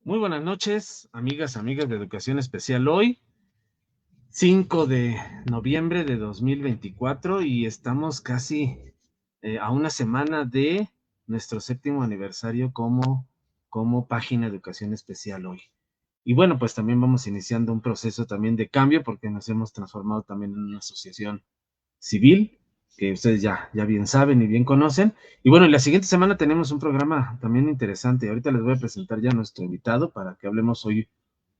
Muy buenas noches, amigas de Educación Especial. Hoy, 5 de noviembre de 2024, y estamos casi a una semana de nuestro 7º aniversario como página de Educación Especial hoy. Y bueno, pues también vamos iniciando un proceso también de cambio porque nos hemos transformado también en una asociación civil, que ustedes ya bien saben y bien conocen. Y bueno, la siguiente semana tenemos un programa también interesante. Ahorita les voy a presentar ya a nuestro invitado para que hablemos hoy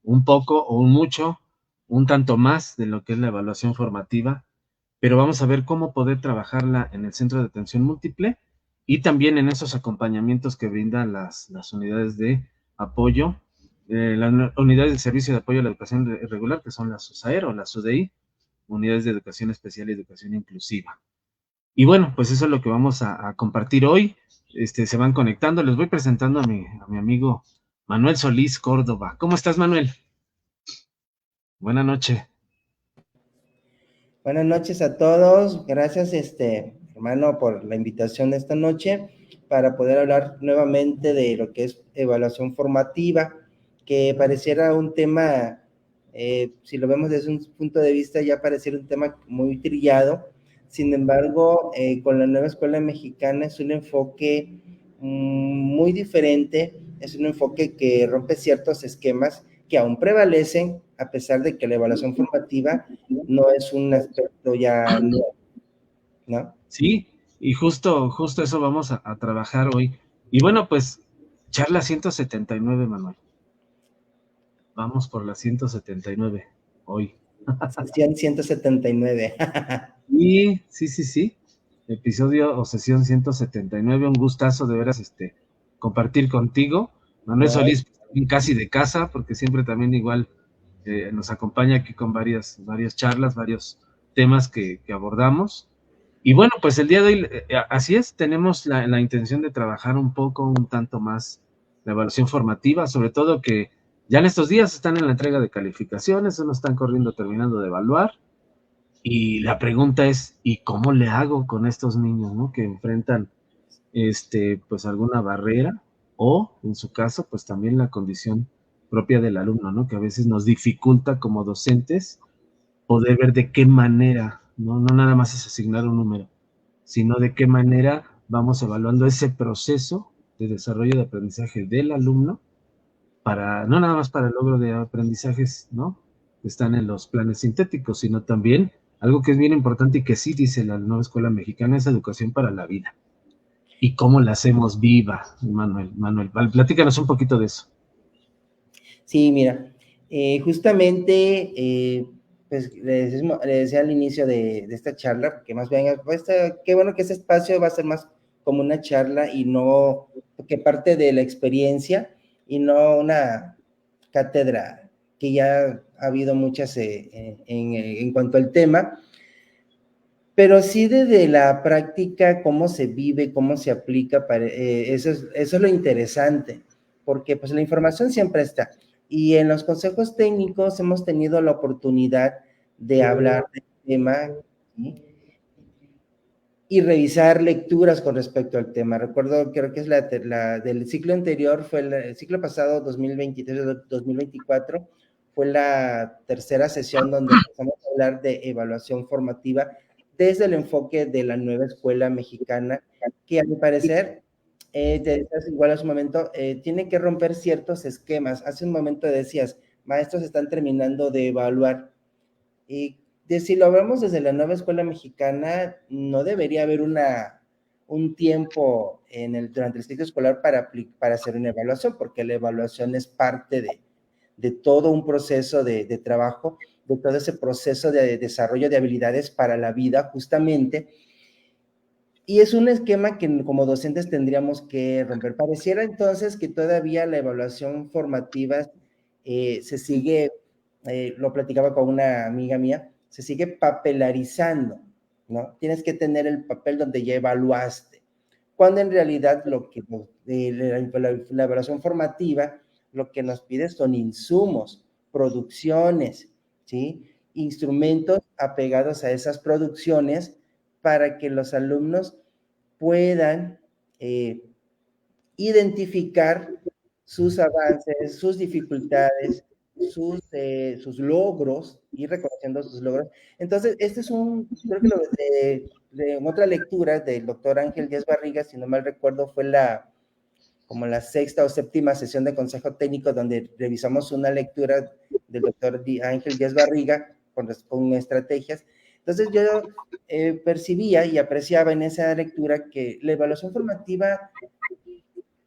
un poco o un mucho, un tanto más de lo que es la evaluación formativa, pero vamos a ver cómo poder trabajarla en el centro de atención múltiple y también en esos acompañamientos que brindan las unidades de apoyo, las unidades de servicio de apoyo a la educación regular, que son las USAER o las UDI, unidades de educación especial y educación inclusiva. Y bueno, pues eso es lo que vamos a compartir hoy. Se van conectando. Les voy presentando a mi amigo Manuel Solís Córdoba. ¿Cómo estás, Manuel? Buenas noches. Buenas noches a todos. Gracias, hermano, por la invitación de esta noche para poder hablar nuevamente de lo que es evaluación formativa, que pareciera un tema, si lo vemos desde un punto de vista, ya pareciera un tema muy trillado. Sin embargo, con la nueva escuela mexicana es un enfoque muy diferente, es un enfoque que rompe ciertos esquemas que aún prevalecen, a pesar de que la evaluación formativa no es un aspecto ya nuevo, ¿no? Sí, y justo eso vamos a trabajar hoy. Y bueno, pues, charla 179, Manuel. Vamos por la 179 hoy. Sesión 179. Y sí. Episodio o sesión 179. Un gustazo de veras compartir contigo. Manuel No, Solís, casi de casa, porque siempre también igual nos acompaña aquí con varias charlas, varios temas que abordamos. Y bueno, pues el día de hoy, así es, tenemos la intención de trabajar un poco, un tanto más la evaluación formativa, sobre todo que ya en estos días están en la entrega de calificaciones, no están corriendo terminando de evaluar. Y la pregunta es, ¿y cómo le hago con estos niños, ¿no? Que enfrentan, pues alguna barrera o, en su caso, pues también la condición propia del alumno, ¿no? Que a veces nos dificulta como docentes poder ver de qué manera, ¿no? No nada más es asignar un número, sino de qué manera vamos evaluando ese proceso de desarrollo de aprendizaje del alumno para, no nada más para el logro de aprendizajes, ¿no? Que están en los planes sintéticos, sino también algo que es bien importante y que sí dice la nueva escuela mexicana es educación para la vida. ¿Y cómo la hacemos viva, Manuel? Manuel, platícanos un poquito de eso. sí, mira, justamente, pues le decía al inicio de esta charla, porque más bien, pues, qué bueno que este espacio va a ser más como una charla y no, que parte de la experiencia y no una cátedra, que ya ha habido muchas en cuanto al tema. Pero sí desde la práctica, cómo se vive, cómo se aplica, eso es lo interesante, porque pues la información siempre está. Y en los consejos técnicos hemos tenido la oportunidad de hablar del tema, ¿sí? Y revisar lecturas con respecto al tema. Recuerdo, creo que es la del ciclo anterior, fue el ciclo pasado, 2023-2024, fue la tercera sesión donde empezamos a hablar de evaluación formativa desde el enfoque de la nueva escuela mexicana, que a mi parecer, igual hace un momento, tiene que romper ciertos esquemas. Hace un momento decías, maestros están terminando de evaluar, y si lo hablamos desde la nueva escuela mexicana, no debería haber un tiempo durante el ciclo escolar para hacer una evaluación, porque la evaluación es parte de todo un proceso de trabajo, de todo ese proceso de desarrollo de habilidades para la vida, justamente. Y es un esquema que como docentes tendríamos que romper. Pareciera entonces que todavía la evaluación formativa se sigue, lo platicaba con una amiga mía, se sigue papelarizando, ¿no? Tienes que tener el papel donde ya evaluaste, cuando en realidad la evaluación formativa lo que nos pide son insumos, producciones, ¿sí? Instrumentos apegados a esas producciones para que los alumnos puedan identificar sus avances, sus dificultades, sus logros, ir reconociendo sus logros. Entonces, este es creo que de otra lectura del doctor Ángel Díaz Barriga, si no mal recuerdo, fue como la sexta o séptima sesión de consejo técnico donde revisamos una lectura del doctor Ángel Díaz Barriga con estrategias. Entonces yo percibía y apreciaba en esa lectura que la evaluación formativa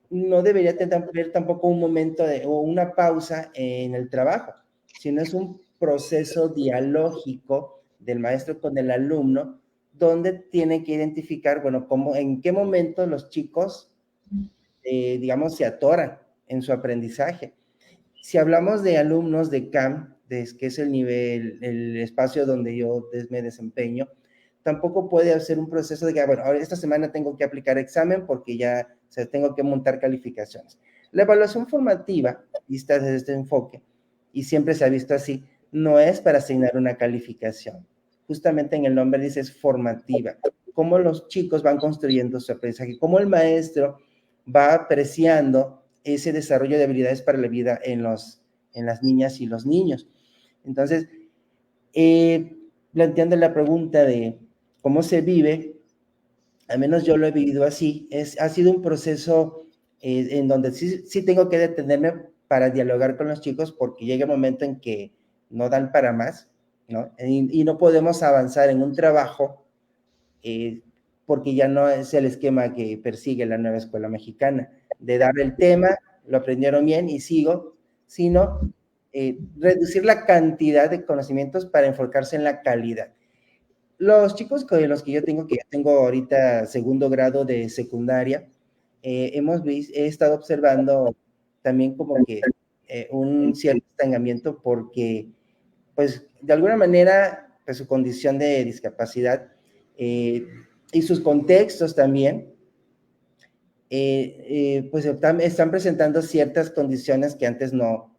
no debería tener tampoco un momento o una pausa en el trabajo, sino es un proceso dialógico del maestro con el alumno, donde tiene que identificar, bueno, en qué momento los chicos, digamos, se atoran en su aprendizaje. Si hablamos de alumnos de CAM, que es el espacio donde yo me desempeño, tampoco puede hacer un proceso de que, bueno, ahora esta semana tengo que aplicar examen porque ya tengo que montar calificaciones. La evaluación formativa, vista desde este enfoque, y siempre se ha visto así, no es para asignar una calificación. Justamente en el nombre dice es formativa. Cómo los chicos van construyendo su aprendizaje, cómo el maestro va apreciando ese desarrollo de habilidades para la vida en las niñas y los niños. Entonces, planteando la pregunta de cómo se vive, al menos yo lo he vivido así, ha sido un proceso en donde sí tengo que detenerme para dialogar con los chicos porque llega el momento en que no dan para más, ¿no? Y no podemos avanzar en un trabajo porque ya no es el esquema que persigue la nueva escuela mexicana, de dar el tema, lo aprendieron bien y sigo, sino reducir la cantidad de conocimientos para enfocarse en la calidad. Los chicos con los que yo tengo ahorita segundo grado de secundaria, he estado observando también como que un cierto estancamiento porque, pues, de alguna manera, pues, su condición de discapacidad y sus contextos también, pues están presentando ciertas condiciones que antes no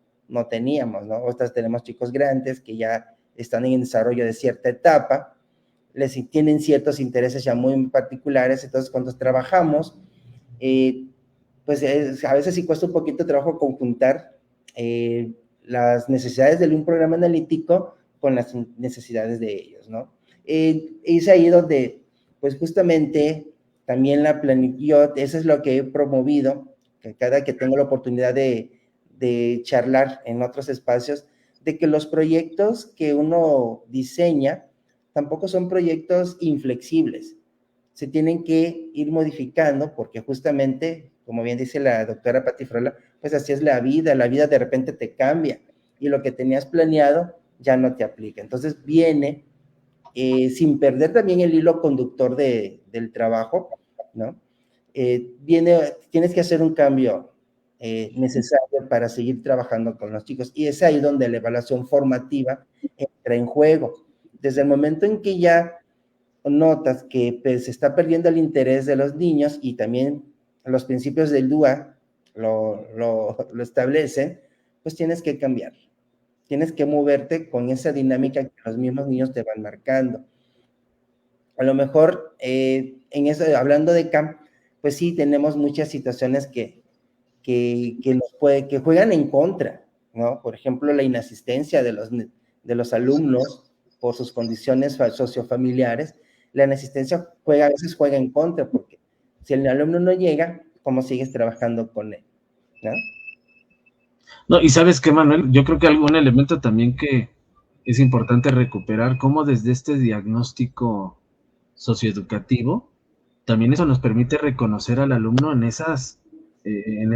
teníamos, ¿no? Otras tenemos chicos grandes que ya están en desarrollo de cierta etapa, tienen ciertos intereses ya muy particulares, entonces cuando trabajamos, pues a veces sí cuesta un poquito de trabajo conjuntar las necesidades de un programa analítico con las necesidades de ellos, ¿no? Es ahí donde, pues justamente, también yo, eso es lo que he promovido, que cada que tengo la oportunidad de charlar en otros espacios, de que los proyectos que uno diseña tampoco son proyectos inflexibles, se tienen que ir modificando porque justamente, como bien dice la doctora Patifrola, pues así es la vida de repente te cambia y lo que tenías planeado ya no te aplica. Entonces viene, sin perder también el hilo conductor del trabajo, ¿no? Tienes que hacer un cambio necesario para seguir trabajando con los chicos y es ahí donde la evaluación formativa entra en juego. Desde el momento en que ya notas que pues, se está perdiendo el interés de los niños y también los principios del DUA lo establecen, pues tienes que cambiar. Tienes que moverte con esa dinámica que los mismos niños te van marcando. A lo mejor, hablando de CAM, pues sí, tenemos muchas situaciones que juegan en contra, ¿no? Por ejemplo, la inasistencia de los alumnos por sus condiciones sociofamiliares, la inasistencia a veces juega en contra, porque si el alumno no llega, ¿cómo sigues trabajando con él? ¿No? No, y sabes qué, Manuel, yo creo que algún elemento también que es importante recuperar, como desde este diagnóstico socioeducativo, también eso nos permite reconocer al alumno en esas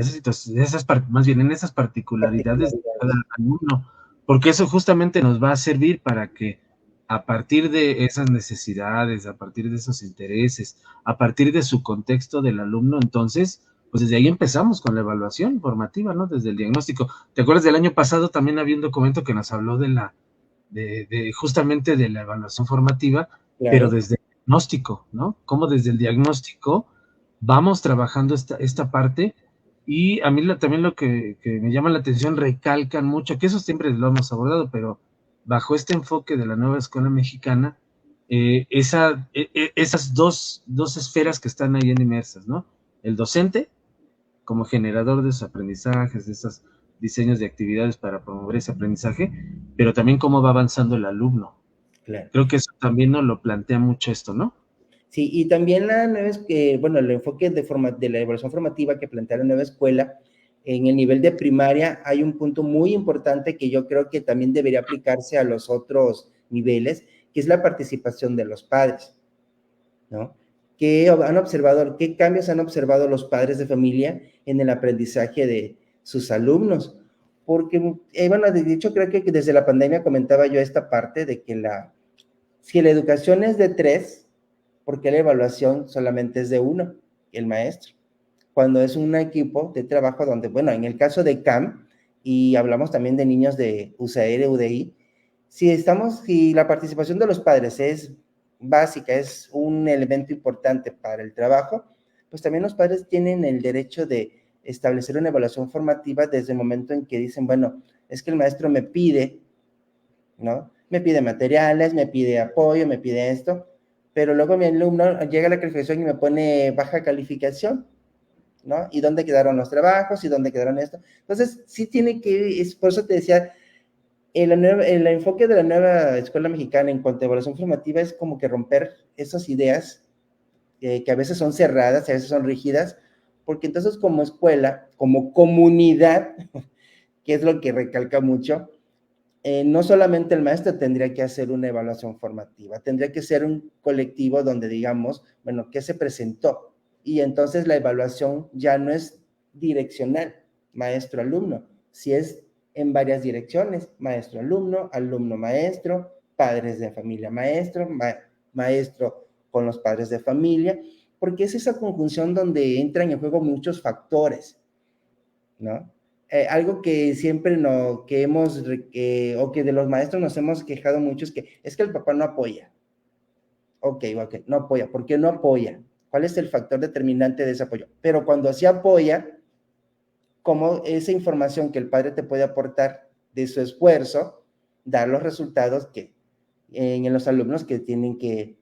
situaciones, más bien en esas particularidades de cada alumno, porque eso justamente nos va a servir para que a partir de esas necesidades, a partir de esos intereses, a partir de su contexto del alumno, entonces, pues desde ahí empezamos con la evaluación formativa, ¿no? Desde el diagnóstico. ¿Te acuerdas del año pasado? También había un documento que nos habló justamente de la evaluación formativa, pero Claro. desde el diagnóstico, ¿no? Cómo desde el diagnóstico vamos trabajando esta parte y a mí también lo que me llama la atención, recalcan mucho, que eso siempre lo hemos abordado, pero bajo este enfoque de la nueva escuela mexicana, esas dos esferas que están ahí inmersas, ¿no? El docente como generador de esos aprendizajes, de esos diseños de actividades para promover ese aprendizaje, pero también cómo va avanzando el alumno. Claro. Creo que eso también nos lo plantea mucho esto, ¿no? Sí, y también la nueva, bueno, el enfoque de la evaluación formativa que plantea la nueva escuela, en el nivel de primaria hay un punto muy importante que yo creo que también debería aplicarse a los otros niveles, que es la participación de los padres, ¿no? ¿Qué cambios han observado los padres de familia en el aprendizaje de sus alumnos? Porque, bueno, de hecho, creo que desde la pandemia comentaba yo esta parte de que si la educación es de 3, ¿por qué la evaluación solamente es de 1, el maestro? Cuando es un equipo de trabajo donde, bueno, en el caso de CAM, y hablamos también de niños de USAIR, UDI, si la participación de los padres es básica, es un elemento importante para el trabajo, pues también los padres tienen el derecho de establecer una evaluación formativa desde el momento en que dicen, bueno, es que el maestro me pide, ¿no? Me pide materiales, me pide apoyo, me pide esto, pero luego mi alumno llega a la calificación y me pone baja calificación, ¿no? ¿Y dónde quedaron los trabajos? ¿Y dónde quedaron esto? Entonces, sí tiene que, por eso te decía, el enfoque de la nueva escuela mexicana en cuanto a evaluación formativa es como que romper esas ideas que a veces son cerradas, a veces son rígidas, porque entonces como escuela, como comunidad, que es lo que recalca mucho, no solamente el maestro tendría que hacer una evaluación formativa, tendría que ser un colectivo donde digamos, bueno, ¿qué se presentó? Y entonces la evaluación ya no es direccional, maestro-alumno, si es en varias direcciones, maestro-alumno, alumno-maestro, padres de familia maestro, maestro con los padres de familia, porque es esa conjunción donde entran en juego muchos factores, ¿no? Algo que siempre no, que hemos, o que de los maestros nos hemos quejado mucho es que el papá no apoya. Ok, no apoya. ¿Por qué no apoya? ¿Cuál es el factor determinante de ese apoyo? Pero cuando sí apoya, como esa información que el padre te puede aportar de su esfuerzo, dar los resultados que en los alumnos que tienen que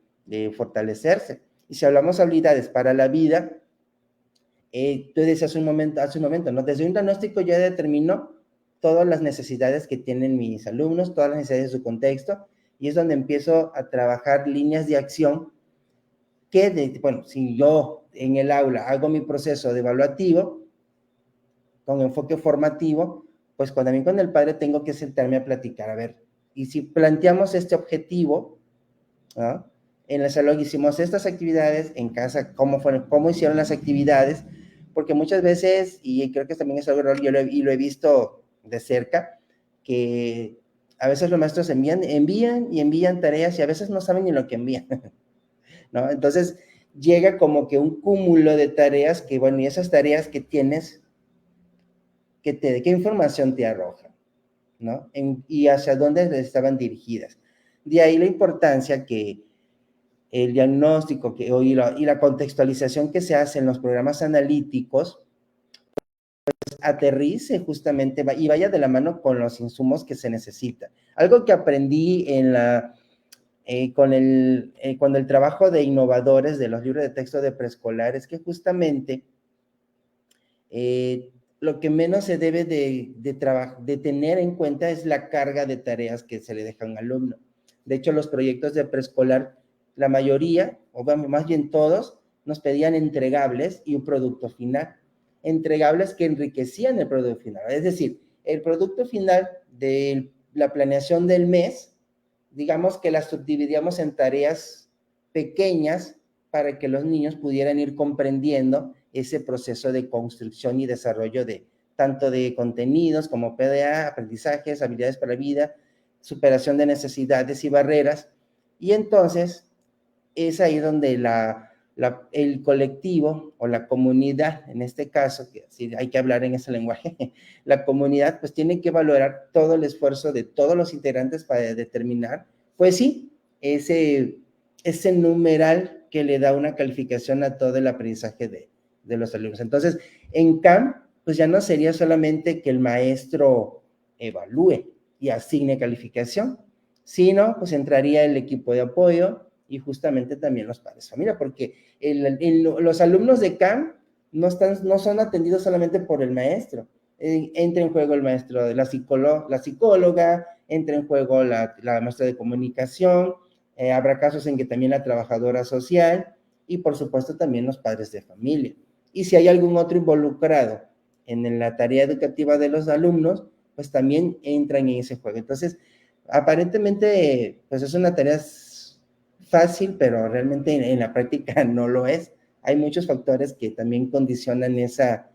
fortalecerse. Y si hablamos de habilidades para la vida, tú decías hace un momento, ¿no? Desde un diagnóstico yo determino todas las necesidades que tienen mis alumnos, todas las necesidades de su contexto, y es donde empiezo a trabajar líneas de acción bueno, si yo en el aula hago mi proceso de evaluativo, con enfoque formativo, pues también con el padre tengo que sentarme a platicar, a ver, y si planteamos este objetivo, ¿no? En la salón hicimos estas actividades, en casa, cómo hicieron las actividades, porque muchas veces, y creo que también es algo raro, y lo he visto de cerca, que a veces los maestros envían tareas y a veces no saben ni lo que envían, ¿no? Entonces llega como que un cúmulo de tareas que, bueno, y esas tareas que tienes, ¿qué información te arrojan? ¿No? Y hacia dónde estaban dirigidas. De ahí la importancia que el diagnóstico y la contextualización que se hace en los programas analíticos, pues, aterrice justamente y vaya de la mano con los insumos que se necesitan. Algo que aprendí cuando el trabajo de innovadores de los libros de texto de preescolar es que justamente lo que menos se debe de tener en cuenta es la carga de tareas que se le deja a un alumno. De hecho, los proyectos de preescolar, la mayoría, o más bien todos, nos pedían entregables y un producto final. Entregables que enriquecían el producto final. Es decir, el producto final de la planeación del mes, digamos que la subdividíamos en tareas pequeñas para que los niños pudieran ir comprendiendo ese proceso de construcción y desarrollo de tanto de contenidos como PDA, aprendizajes, habilidades para la vida, superación de necesidades y barreras. Y entonces es ahí donde el colectivo o la comunidad, en este caso, que sí, hay que hablar en ese lenguaje, la comunidad pues tiene que valorar todo el esfuerzo de todos los integrantes para determinar, pues sí, ese numeral que le da una calificación a todo el aprendizaje de los alumnos. Entonces, en CAM, pues ya no sería solamente que el maestro evalúe y asigne calificación, sino pues entraría el equipo de apoyo y justamente también los padres de familia, porque los alumnos de CAM no son atendidos solamente por el maestro. Entra en juego el maestro, la psicóloga, entra en juego la maestra de comunicación, habrá casos en que también la trabajadora social y por supuesto también los padres de familia. Y si hay algún otro involucrado en la tarea educativa de los alumnos, pues también entran en ese juego. Entonces, aparentemente, pues es una tarea fácil, pero realmente en la práctica no lo es. Hay muchos factores que también condicionan esa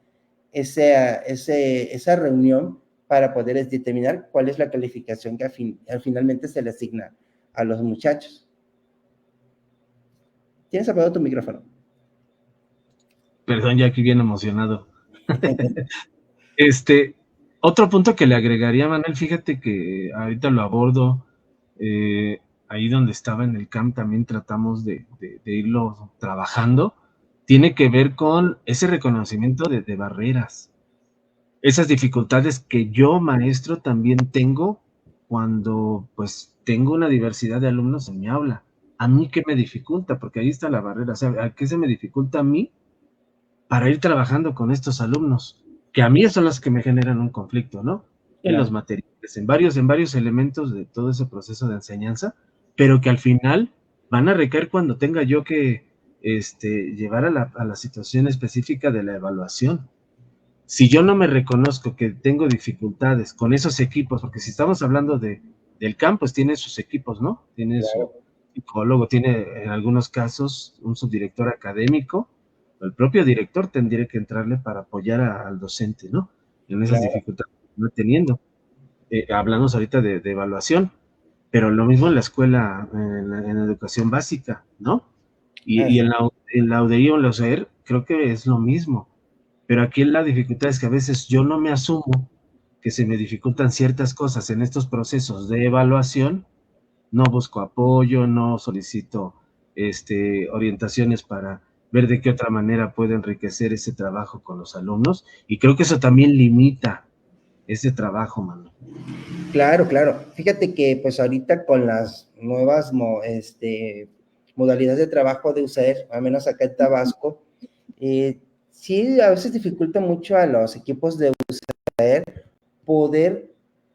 reunión para poder determinar cuál es la calificación que finalmente se le asigna a los muchachos. ¿Tienes apagado tu micrófono? Perdón, ya aquí bien emocionado. Otro punto que le agregaría, Manuel, fíjate que ahorita lo abordo, ahí donde estaba en el camp también tratamos de irlo trabajando, tiene que ver con ese reconocimiento de barreras, esas dificultades que yo, maestro, también tengo cuando pues tengo una diversidad de alumnos en mi aula. ¿A mí qué me dificulta? Porque ahí está la barrera, o sea, ¿a qué se me dificulta a mí para ir trabajando con estos alumnos? Que a mí son los que me generan un conflicto, ¿no? En los Claro. materiales, en varios elementos de todo ese proceso de enseñanza, pero que al final van a recaer cuando tenga yo que llevar a la situación específica de la evaluación. Si yo no me reconozco que tengo dificultades con esos equipos, porque si estamos hablando del campo, pues tiene sus equipos, ¿no? Tiene su Claro. psicólogo, tiene en algunos casos un subdirector académico, el propio director tendría que entrarle para apoyar al docente, ¿no? En esas Claro. dificultades que no teniendo. Hablamos ahorita de evaluación, pero lo mismo en la escuela, en la educación básica, ¿no? Y Así. en la UDI o en la USAER creo que es lo mismo, pero aquí la dificultad es que a veces yo no me asumo que se me dificultan ciertas cosas en estos procesos de evaluación, no busco apoyo, no solicito orientaciones para ver de qué otra manera puedo enriquecer ese trabajo con los alumnos, y creo que eso también limita ese trabajo, mano. Claro, claro. Fíjate que pues ahorita con las nuevas modalidades de trabajo de USAER, al menos acá en Tabasco, sí a veces dificulta mucho a los equipos de poder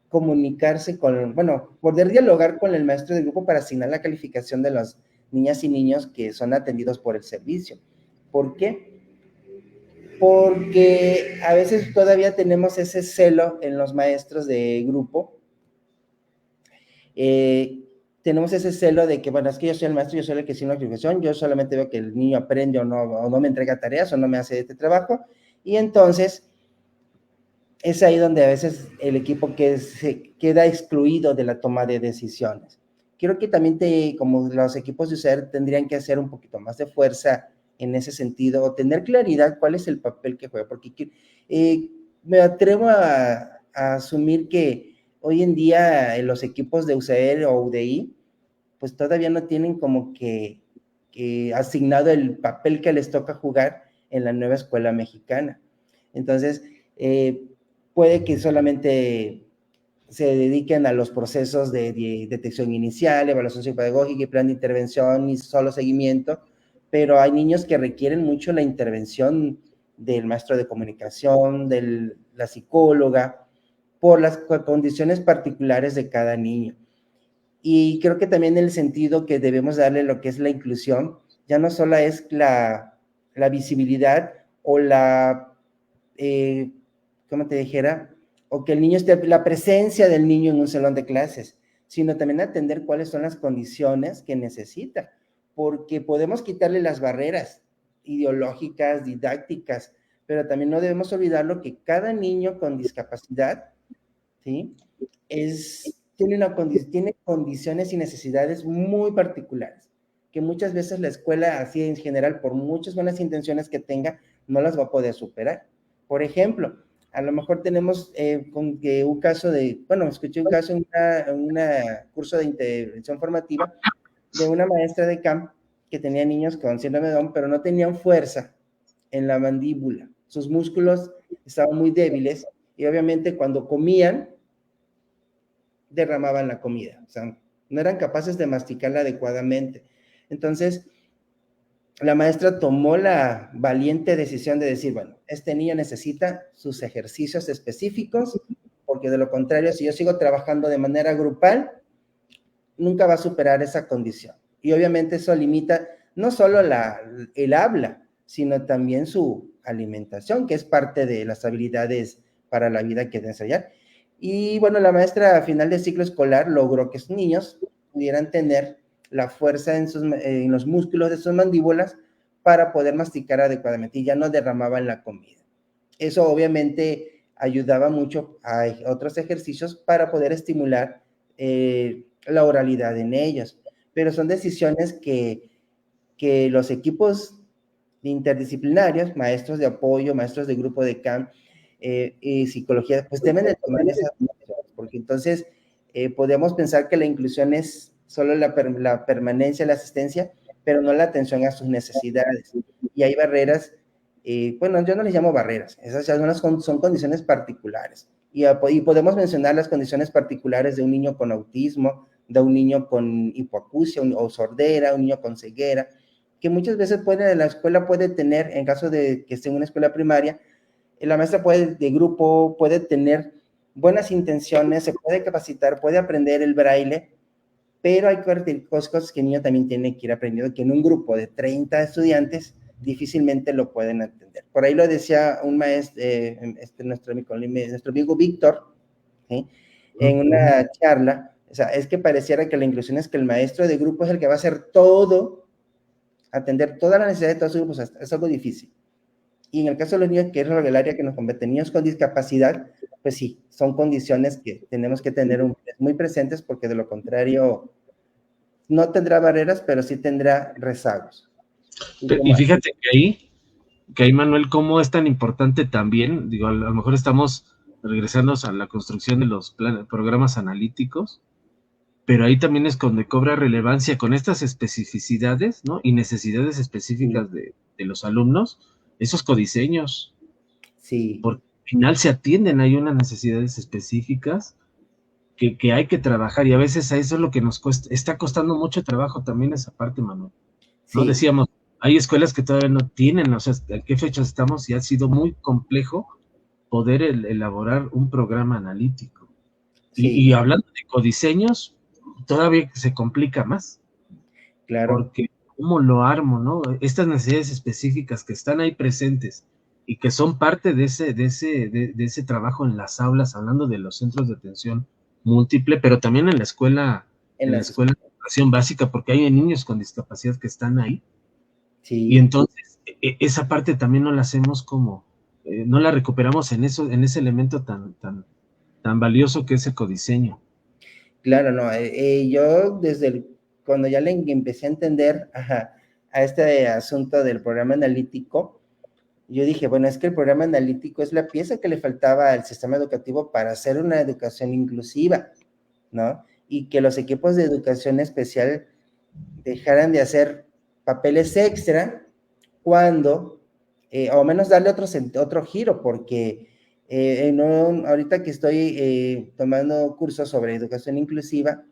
comunicarse bueno, poder dialogar con el maestro del grupo para asignar la calificación de las niñas y niños que son atendidos por el servicio. ¿Por qué? Porque a veces todavía tenemos ese celo en los maestros de grupo. Tenemos ese celo de que, bueno, es que yo soy el maestro, yo soy el que sigue la calificación, yo solamente veo que el niño aprende o no me entrega tareas o no me hace este trabajo, y entonces es ahí donde a veces el equipo se queda excluido de la toma de decisiones. Creo que también como los equipos de USAER tendrían que hacer un poquito más de fuerza en ese sentido, o tener claridad cuál es el papel que juega, porque me atrevo a asumir que hoy en día los equipos de USAER o UDI, pues todavía no tienen como que asignado el papel que les toca jugar en la nueva escuela mexicana. Entonces, puede que solamente se dediquen a los procesos de detección inicial, evaluación psicopedagógica y plan de intervención y solo seguimiento, pero hay niños que requieren mucho la intervención del maestro de comunicación, de la psicóloga, por las condiciones particulares de cada niño. Y creo que también en el sentido que debemos darle lo que es la inclusión, ya no solo es la visibilidad o ¿cómo te dijera? O que el niño esté, la presencia del niño en un salón de clases, sino también atender cuáles son las condiciones que necesita, porque podemos quitarle las barreras ideológicas, didácticas, pero también no debemos olvidarlo que cada niño con discapacidad, ¿sí? Tiene condiciones y necesidades muy particulares, que muchas veces la escuela, así en general, por muchas buenas intenciones que tenga, no las va a poder superar. Por ejemplo, a lo mejor tenemos un caso escuché un caso en un curso de intervención formativa de una maestra de camp que tenía niños con síndrome de Down, pero no tenían fuerza en la mandíbula. Sus músculos estaban muy débiles y obviamente cuando comían, derramaban la comida, o sea, no eran capaces de masticarla adecuadamente. Entonces, la maestra tomó la valiente decisión de decir, bueno, este niño necesita sus ejercicios específicos, porque de lo contrario, si yo sigo trabajando de manera grupal, nunca va a superar esa condición. Y obviamente eso limita no solo el habla, sino también su alimentación, que es parte de las habilidades para la vida que debe desarrollar. Y bueno, la maestra a final del ciclo escolar logró que esos niños pudieran tener la fuerza en los músculos de sus mandíbulas para poder masticar adecuadamente y ya no derramaban la comida. Eso obviamente ayudaba mucho a otros ejercicios para poder estimular la oralidad en ellos. Pero son decisiones que los equipos interdisciplinarios, maestros de apoyo, maestros de grupo de camp y psicología, pues deben de tomar esas decisiones, porque entonces podemos pensar que la inclusión es solo la permanencia, la asistencia, pero no la atención a sus necesidades. Y hay barreras, bueno, yo no les llamo barreras, esas ya son condiciones particulares. Y podemos mencionar las condiciones particulares de un niño con autismo, de un niño con hipoacusia o sordera, un niño con ceguera, que muchas veces la escuela puede tener, en caso de que esté en una escuela primaria, la maestra de grupo puede tener buenas intenciones, se puede capacitar, puede aprender el braille, pero hay cosas que el niño también tiene que ir aprendiendo, que en un grupo de 30 estudiantes difícilmente lo pueden entender. Por ahí lo decía un maestro, nuestro amigo Víctor, ¿sí? En una charla, o sea, es que pareciera que la inclusión es que el maestro de grupo es el que va a hacer todo, atender todas las necesidades de todos los grupos, es algo difícil. Y en el caso de los niños, que es el área que nos compete, niños con discapacidad, pues sí, son condiciones que tenemos que tener muy presentes porque de lo contrario no tendrá barreras, pero sí tendrá rezagos. Y fíjate que ahí, Manuel, cómo es tan importante también, digo, a lo mejor estamos regresando a la construcción de los programas analíticos, pero ahí también es donde cobra relevancia con estas especificidades, ¿no? Y necesidades específicas de los alumnos, esos codiseños. Sí. Porque al final se atienden, hay unas necesidades específicas que hay que trabajar y a veces a eso es lo que nos cuesta, está costando mucho trabajo también esa parte, Manuel. ¿No? Sí. Decíamos, hay escuelas que todavía no tienen, o sea, ¿a qué fecha estamos? Y ha sido muy complejo poder elaborar un programa analítico. Sí. Y hablando de codiseños, todavía se complica más, Claro. porque ¿cómo lo armo, no? Estas necesidades específicas que están ahí presentes y que son parte de ese trabajo en las aulas, hablando de los centros de atención múltiple, pero también En en la las escuela de educación básica, porque hay niños con discapacidad que están ahí. Y Sí. entonces, esa parte también no la hacemos como, no la recuperamos en eso, en ese elemento tan valioso que es el codiseño. Claro, no. Yo cuando ya le empecé a entender a este asunto del programa analítico, yo dije, bueno, es que el programa analítico es la pieza que le faltaba al sistema educativo para hacer una educación inclusiva, ¿no? Y que los equipos de educación especial dejaran de hacer papeles extra cuando, o menos darle otro giro, porque ahorita que estoy tomando cursos sobre educación inclusiva,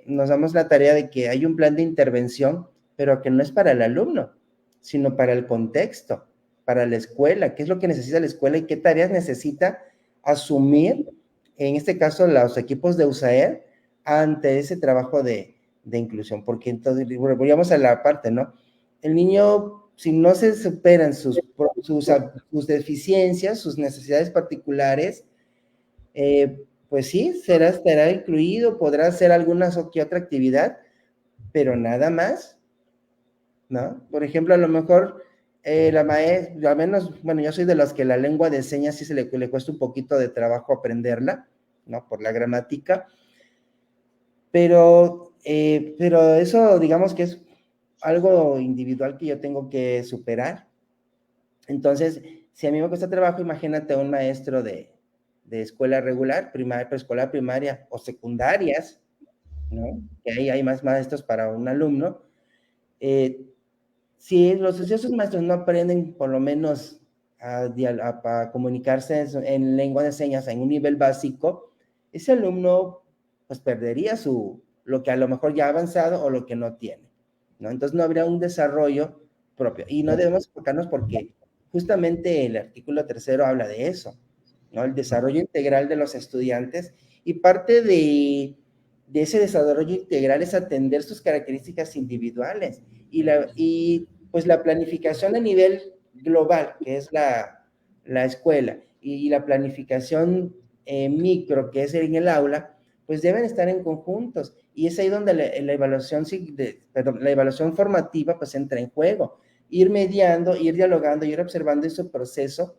nos damos la tarea de que hay un plan de intervención, pero que no es para el alumno, sino para el contexto, para la escuela, qué es lo que necesita la escuela y qué tareas necesita asumir, en este caso, los equipos de USAER ante ese trabajo de inclusión, porque entonces, volvamos a la parte, ¿no? El niño, si no se superan sus deficiencias, sus necesidades particulares, pues sí, estará incluido, podrá hacer alguna que otra actividad, pero nada más, ¿no? Por ejemplo, a lo mejor la maestra, al menos, bueno, yo soy de los que la lengua de señas sí le cuesta un poquito de trabajo aprenderla, ¿no? Por la gramática, pero eso digamos que es algo individual que yo tengo que superar. Entonces, si a mí me cuesta trabajo, imagínate a un maestro de escuela regular, preescolar, primaria o secundarias, ¿no? Que ahí hay más maestros para un alumno. Si esos maestros no aprenden por lo menos a comunicarse en lengua de señas en un nivel básico, ese alumno pues perdería lo que a lo mejor ya ha avanzado o lo que no tiene, ¿no? Entonces no habría un desarrollo propio. Y no debemos enfocarnos porque justamente el artículo 3 habla de eso, ¿no? El desarrollo integral de los estudiantes, y parte de ese desarrollo integral es atender sus características individuales y pues la planificación a nivel global, que es la escuela, y la planificación micro, que es en el aula, pues deben estar en conjuntos. Y es ahí donde la evaluación, perdón, la evaluación formativa pues entra en juego. Ir mediando, ir dialogando, ir observando ese proceso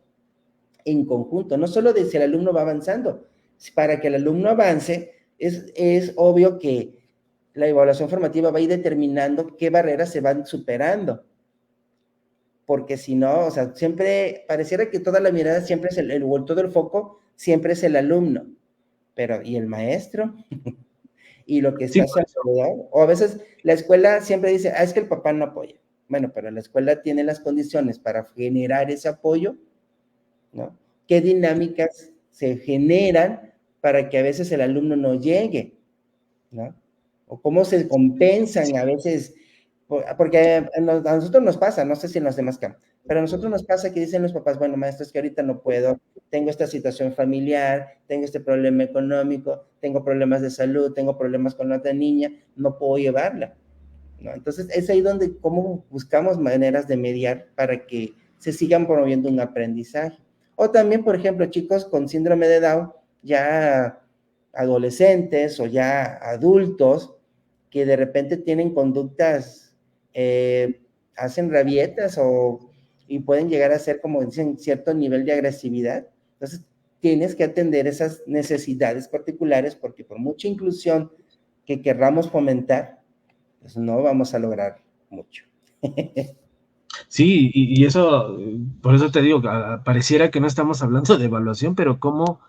en conjunto, no solo de si el alumno va avanzando. Para que el alumno avance, es obvio que la evaluación formativa va a ir determinando qué barreras se van superando, porque si no, o sea, siempre pareciera que toda la mirada siempre es todo el foco siempre es el alumno, pero ¿y el maestro? Y lo que está Sí, a su alrededor, o a veces la escuela siempre dice, es que el papá no apoya. Bueno, pero la escuela tiene las condiciones para generar ese apoyo, ¿no? ¿Qué dinámicas se generan para que a veces el alumno no llegue, ¿no? O cómo se compensan a veces, porque a nosotros nos pasa, no sé si en los demás campos, pero a nosotros nos pasa que dicen los papás, bueno, maestro, es que ahorita no puedo, tengo esta situación familiar, tengo este problema económico, tengo problemas de salud, tengo problemas con la otra niña, no puedo llevarla, ¿no? Entonces es ahí donde cómo buscamos maneras de mediar para que se sigan promoviendo un aprendizaje. O también, por ejemplo, chicos con síndrome de Down, ya adolescentes o ya adultos, que de repente tienen conductas, hacen rabietas y pueden llegar a ser, como dicen, cierto nivel de agresividad. Entonces, tienes que atender esas necesidades particulares porque por mucha inclusión que querramos fomentar, pues no vamos a lograr mucho. sí, y eso, por eso te digo, pareciera que no estamos hablando de evaluación, pero cómo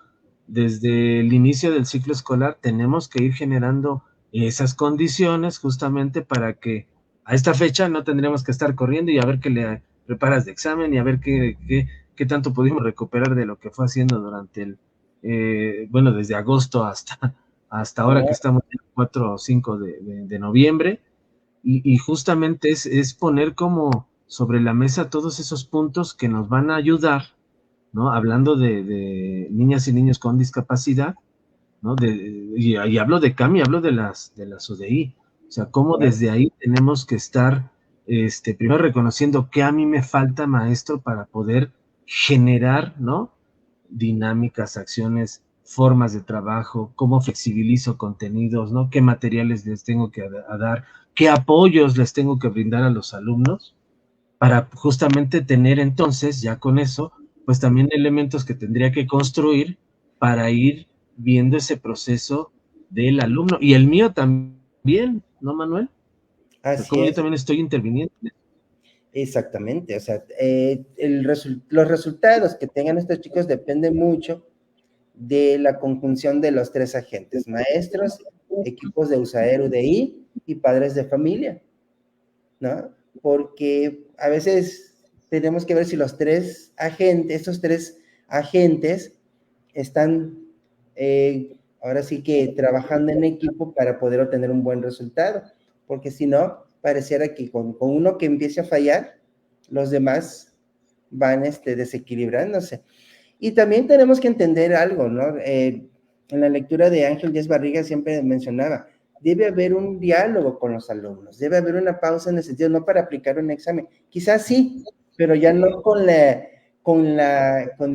desde el inicio del ciclo escolar tenemos que ir generando esas condiciones justamente para que a esta fecha no tendremos que estar corriendo y a ver qué le preparas de examen y a ver qué tanto pudimos recuperar de lo que fue haciendo durante bueno, desde agosto hasta ahora que estamos en 4 o 5 de noviembre. Y justamente es poner como sobre la mesa todos esos puntos que nos van a ayudar, ¿no? Hablando de niñas y niños con discapacidad, ¿no? Y hablo de CAMI, hablo de las UDI. O sea, cómo desde ahí tenemos que estar, primero reconociendo qué a mí me falta, maestro, para poder generar, ¿no? Dinámicas, acciones, formas de trabajo, cómo flexibilizo contenidos, ¿no? Qué materiales les tengo que dar, qué apoyos les tengo que brindar a los alumnos para justamente tener entonces, ya con eso, pues también elementos que tendría que construir para ir viendo ese proceso del alumno. Y el mío también, ¿no, Manuel? O sea, Así como yo es, también estoy interviniendo. exactamente. O sea, los resultados que tengan estos chicos dependen mucho de la conjunción de los tres agentes, maestros, equipos de USAER, UDI y padres de familia, ¿no? Porque a veces tenemos que ver si estos tres agentes están ahora sí que trabajando en equipo para poder obtener un buen resultado, porque si no, pareciera que con uno que empiece a fallar, los demás van desequilibrándose. Y también tenemos que entender algo, ¿no? En la lectura de Ángel Díaz Barriga siempre mencionaba, debe haber un diálogo con los alumnos, debe haber una pausa en el sentido, no para aplicar un examen, quizás sí, pero ya no con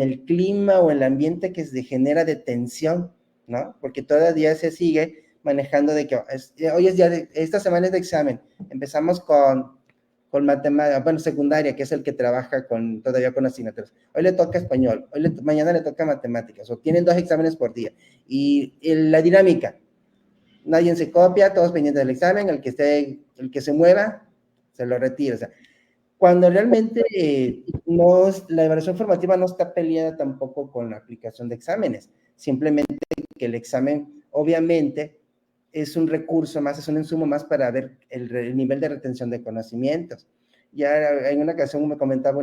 el clima o el ambiente que se genera de tensión, ¿no? Porque todavía se sigue manejando de que hoy es día esta semana es de examen, empezamos con matemática, bueno, secundaria, que es el que trabaja todavía con asignaturas. Hoy le toca español, mañana le toca matemáticas, o tienen 2 exámenes por día. Y la dinámica, nadie se copia, todos pendientes del examen, el que se mueva, se lo retira. O sea, cuando realmente la evaluación formativa no está peleada tampoco con la aplicación de exámenes, simplemente que el examen, obviamente, es un recurso más, es un insumo más para ver el nivel de retención de conocimientos. Ya en una ocasión me comentaba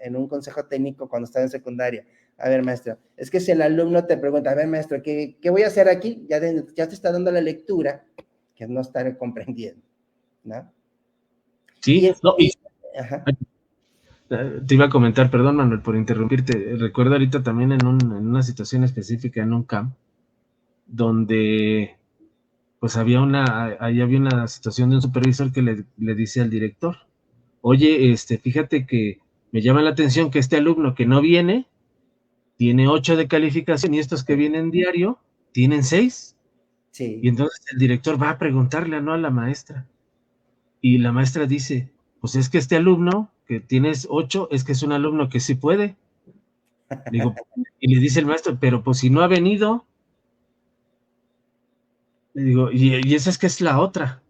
en un consejo técnico cuando estaba en secundaria, a ver, maestro, es que si el alumno te pregunta, a ver, maestro, ¿qué voy a hacer aquí? Ya te está dando la lectura, que es no estar comprendiendo, ¿no? Y Sí, es no, ahí, Ajá. Te iba a comentar, perdón Manuel por interrumpirte, recuerdo ahorita también en una situación específica en un camp, donde pues ahí había una situación de un supervisor que le dice al director, oye, fíjate que me llama la atención que este alumno que no viene, tiene 8 de calificación y estos que vienen diario, tienen 6. Y Sí. entonces el director va a preguntarle, ¿no?, a la maestra. Y la maestra dice, pues es que este alumno que tienes 8, es que es un alumno que sí puede. Le digo, y le dice el maestro, pero pues si no ha venido, le digo, y esa es que es la otra.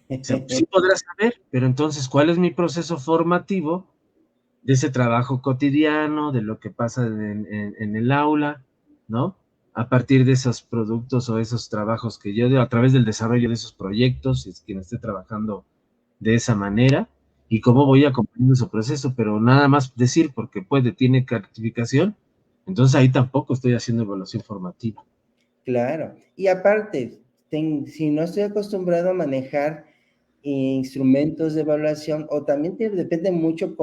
O sea, sí podrás saber, pero entonces, ¿cuál es mi proceso formativo de ese trabajo cotidiano, de lo que pasa en el aula, ¿no? A partir de esos productos o esos trabajos que yo, a través del desarrollo de esos proyectos, si es quien esté trabajando de esa manera, y cómo voy acompañando su proceso, pero nada más decir porque tiene certificación, entonces ahí tampoco estoy haciendo evaluación formativa. Claro. Y aparte, si no estoy acostumbrado a manejar instrumentos de evaluación, o también depende mucho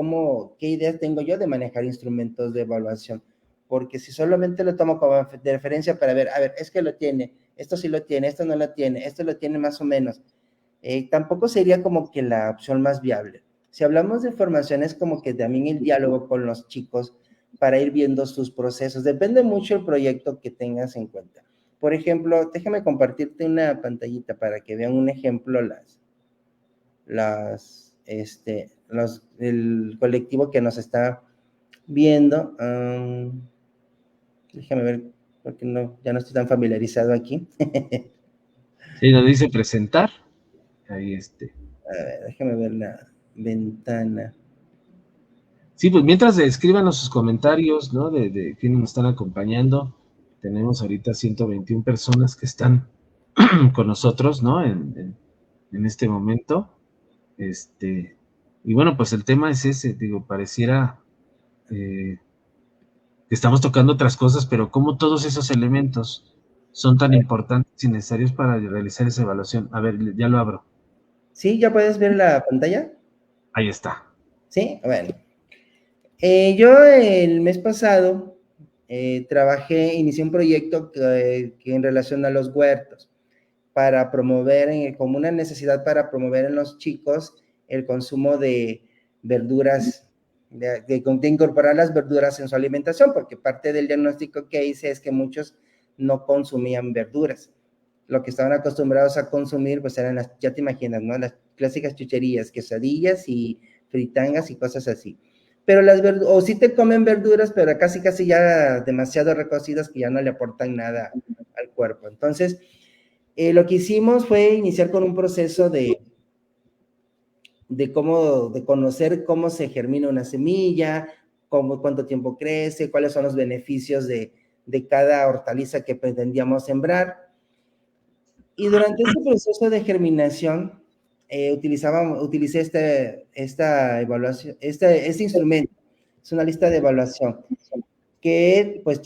qué ideas tengo yo de manejar instrumentos de evaluación, porque si solamente lo tomo como de referencia para ver, a ver, es que lo tiene, esto sí lo tiene, esto no lo tiene, esto lo tiene más o menos, tampoco sería como que la opción más viable. Si hablamos de formación, es como que también el diálogo con los chicos para ir viendo sus procesos. Depende mucho el proyecto que tengas en cuenta. Por ejemplo, déjame compartirte una pantallita para que vean un ejemplo el colectivo que nos está viendo. Déjame ver, porque ya no estoy tan familiarizado aquí. Sí, nos dice presentar, ahí A ver, déjame ver la ventana. Sí, pues mientras escríbanos sus comentarios, ¿no? De quiénes nos están acompañando. Tenemos ahorita 121 personas que están con nosotros, ¿no? En este momento. Y bueno, pues el tema es ese, digo, pareciera que estamos tocando otras cosas, pero cómo todos esos elementos son tan importantes y necesarios para realizar esa evaluación. A ver, ya lo abro. ¿Sí? ¿Ya puedes ver la pantalla? Ahí está. Sí, bueno. Yo el mes pasado inicié un proyecto que en relación a los huertos, para promover, como una necesidad para promover en los chicos el consumo de verduras, de incorporar las verduras en su alimentación, porque parte del diagnóstico que hice es que muchos no consumían verduras. Lo que estaban acostumbrados a consumir, pues eran ya te imaginas, ¿no? Las clásicas chucherías, quesadillas y fritangas y cosas así. Pero o sí te comen verduras, pero casi ya demasiado recocidas que ya no le aportan nada al cuerpo. Entonces, lo que hicimos fue iniciar con un proceso de conocer cómo se germina una semilla, cuánto tiempo crece, cuáles son los beneficios de cada hortaliza que pretendíamos sembrar. Y durante este proceso de germinación, utilicé esta evaluación, este instrumento. Es una lista de evaluación que pues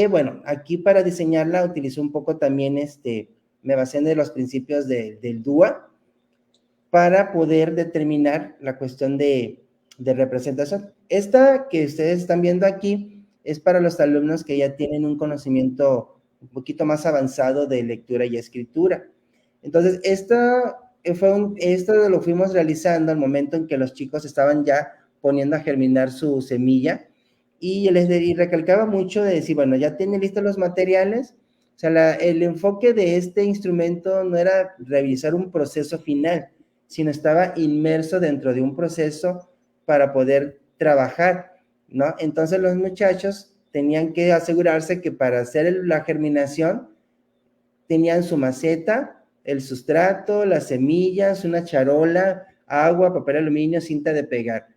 bueno, aquí para diseñarla utilicé un poco también me basé en los principios del DUA para poder determinar la cuestión de representación. Esta que ustedes están viendo aquí es para los alumnos que ya tienen un conocimiento un poquito más avanzado de lectura y escritura. Entonces, esto lo fuimos realizando al momento en que los chicos estaban ya poniendo a germinar su semilla, y recalcaba mucho de decir, bueno, ya tienen listos los materiales. O sea, el enfoque de este instrumento no era revisar un proceso final, sino estaba inmerso dentro de un proceso para poder trabajar, ¿no? Entonces los muchachos tenían que asegurarse que para hacer la germinación tenían su maceta, el sustrato, las semillas, una charola, agua, papel aluminio, cinta de pegar.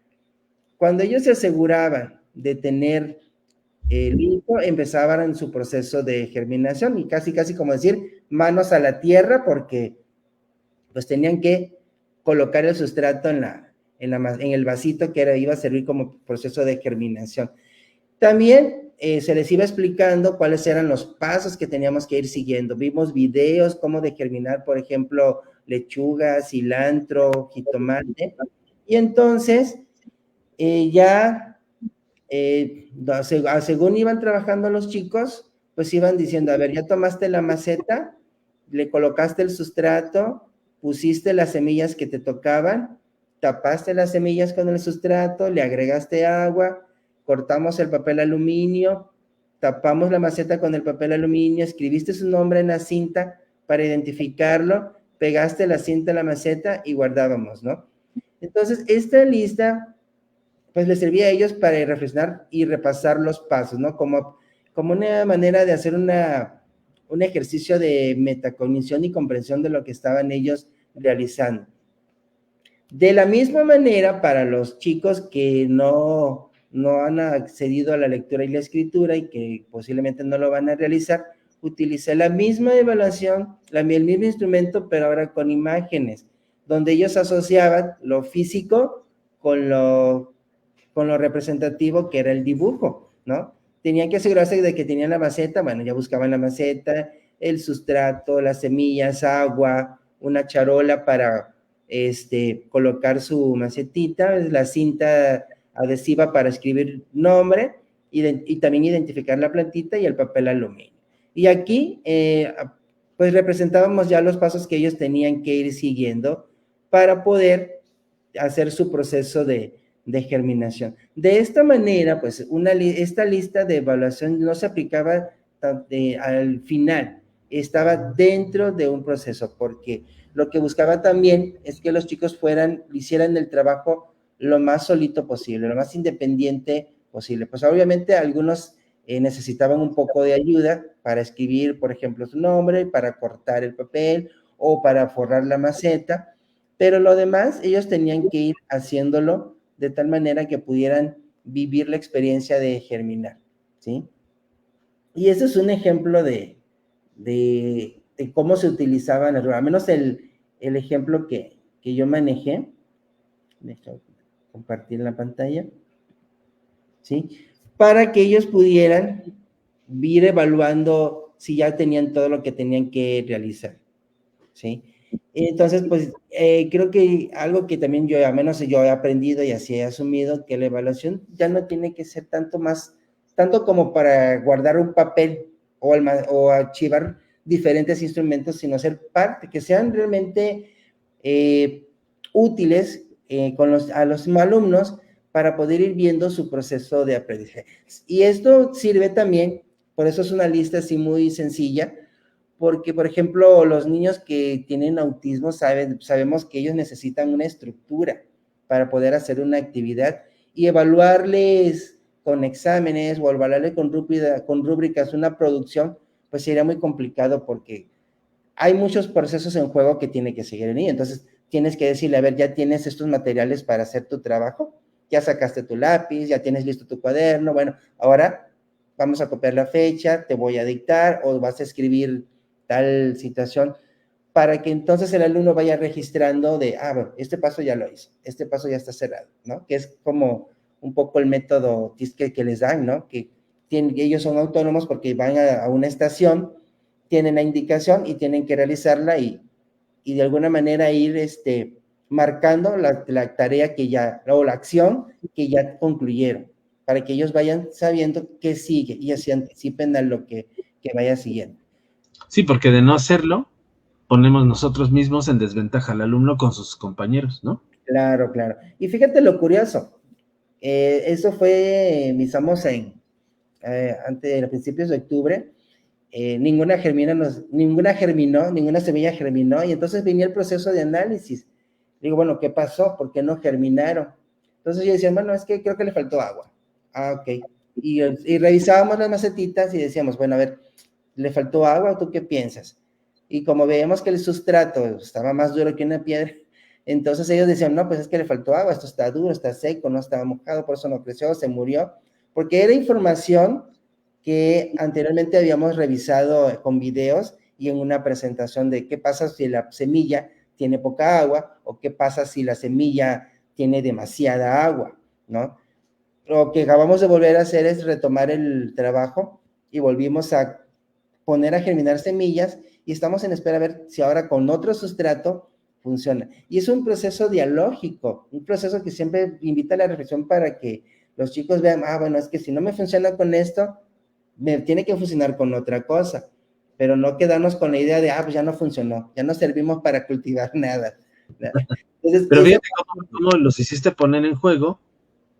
Cuando ellos se aseguraban de tener listo, empezaban en su proceso de germinación y casi como decir, manos a la tierra, porque pues tenían que colocar el sustrato en el vasito que iba a servir como proceso de germinación. También se les iba explicando cuáles eran los pasos que teníamos que ir siguiendo. Vimos videos, cómo de germinar, por ejemplo, lechuga, cilantro, jitomate. Y entonces, según iban trabajando los chicos, pues iban diciendo, a ver, ya tomaste la maceta, le colocaste el sustrato, pusiste las semillas que te tocaban, tapaste las semillas con el sustrato, le agregaste agua, cortamos el papel aluminio, tapamos la maceta con el papel aluminio, escribiste su nombre en la cinta para identificarlo, pegaste la cinta en la maceta y guardábamos, ¿no? Entonces, esta lista, pues les servía a ellos para reflexionar y repasar los pasos, ¿no? Como una manera de hacer un ejercicio de metacognición y comprensión de lo que estaban ellos realizando. De la misma manera, para los chicos que no han accedido a la lectura y la escritura y que posiblemente no lo van a realizar, utilicé la misma evaluación, el mismo instrumento, pero ahora con imágenes, donde ellos asociaban lo físico con lo representativo que era el dibujo, ¿no? Tenían que asegurarse de que tenían la maceta, bueno, ya buscaban la maceta, el sustrato, las semillas, agua, una charola para colocar su macetita, la cinta adhesiva para escribir nombre y también identificar la plantita y el papel aluminio. Y aquí, pues representábamos ya los pasos que ellos tenían que ir siguiendo para poder hacer su proceso de germinación. De esta manera, pues, esta lista de evaluación no se aplicaba al final, estaba dentro de un proceso, porque lo que buscaba también es que los chicos hicieran el trabajo lo más solito posible, lo más independiente posible. Pues obviamente algunos necesitaban un poco de ayuda para escribir, por ejemplo, su nombre, para cortar el papel o para forrar la maceta, pero lo demás ellos tenían que ir haciéndolo de tal manera que pudieran vivir la experiencia de germinar, ¿sí? Y ese es un ejemplo de cómo se utilizaban, al menos el ejemplo que yo manejé. Déjame compartir la pantalla, ¿sí? Para que ellos pudieran ir evaluando si ya tenían todo lo que tenían que realizar, ¿sí? Entonces, pues, creo que algo que también yo, al menos yo he aprendido y así he asumido, que la evaluación ya no tiene que ser tanto como para guardar un papel o archivar diferentes instrumentos, sino ser parte, que sean realmente útiles a los alumnos para poder ir viendo su proceso de aprendizaje. Y esto sirve también, por eso es una lista así muy sencilla, porque, por ejemplo, los niños que tienen autismo sabemos que ellos necesitan una estructura para poder hacer una actividad y evaluarles con exámenes o evaluarles con rúbricas una producción, pues sería muy complicado porque hay muchos procesos en juego que tiene que seguir el niño. Entonces, tienes que decirle, a ver, ya tienes estos materiales para hacer tu trabajo, ya sacaste tu lápiz, ya tienes listo tu cuaderno, bueno, ahora vamos a copiar la fecha, te voy a dictar o vas a escribir tal situación, para que entonces el alumno vaya registrando bueno, este paso ya lo hizo, este paso ya está cerrado, ¿no? Que es como un poco el método que les dan, ¿no? Que ellos son autónomos porque van a una estación, tienen la indicación y tienen que realizarla y de alguna manera ir marcando la tarea o la acción que ya concluyeron, para que ellos vayan sabiendo qué sigue y así anticipen a lo que vaya siguiendo. Sí, porque de no hacerlo, ponemos nosotros mismos en desventaja al alumno con sus compañeros, ¿no? Claro, claro. Y fíjate lo curioso, eso fue, misamos a principios de octubre, ninguna semilla germinó, y entonces venía el proceso de análisis. Digo, bueno, ¿qué pasó? ¿Por qué no germinaron? Entonces yo decía, bueno, es que creo que le faltó agua. Ah, ok. Y revisábamos las macetitas y decíamos, bueno, a ver, ¿le faltó agua o tú qué piensas? Y como veíamos que el sustrato estaba más duro que una piedra, entonces ellos decían, no, pues es que le faltó agua, esto está duro, está seco, no estaba mojado, por eso no creció, se murió, porque era información que anteriormente habíamos revisado con videos y en una presentación de qué pasa si la semilla tiene poca agua o qué pasa si la semilla tiene demasiada agua, ¿no? Lo que acabamos de volver a hacer es retomar el trabajo y volvimos a poner a germinar semillas y estamos en espera a ver si ahora con otro sustrato funciona. Y es un proceso dialógico, un proceso que siempre invita a la reflexión para que los chicos vean, bueno, es que si no me funciona con esto, me tiene que funcionar con otra cosa, pero no quedarnos con la idea de, pues ya no funcionó, ya no servimos para cultivar nada. Entonces, Pero fíjate cómo los hiciste poner en juego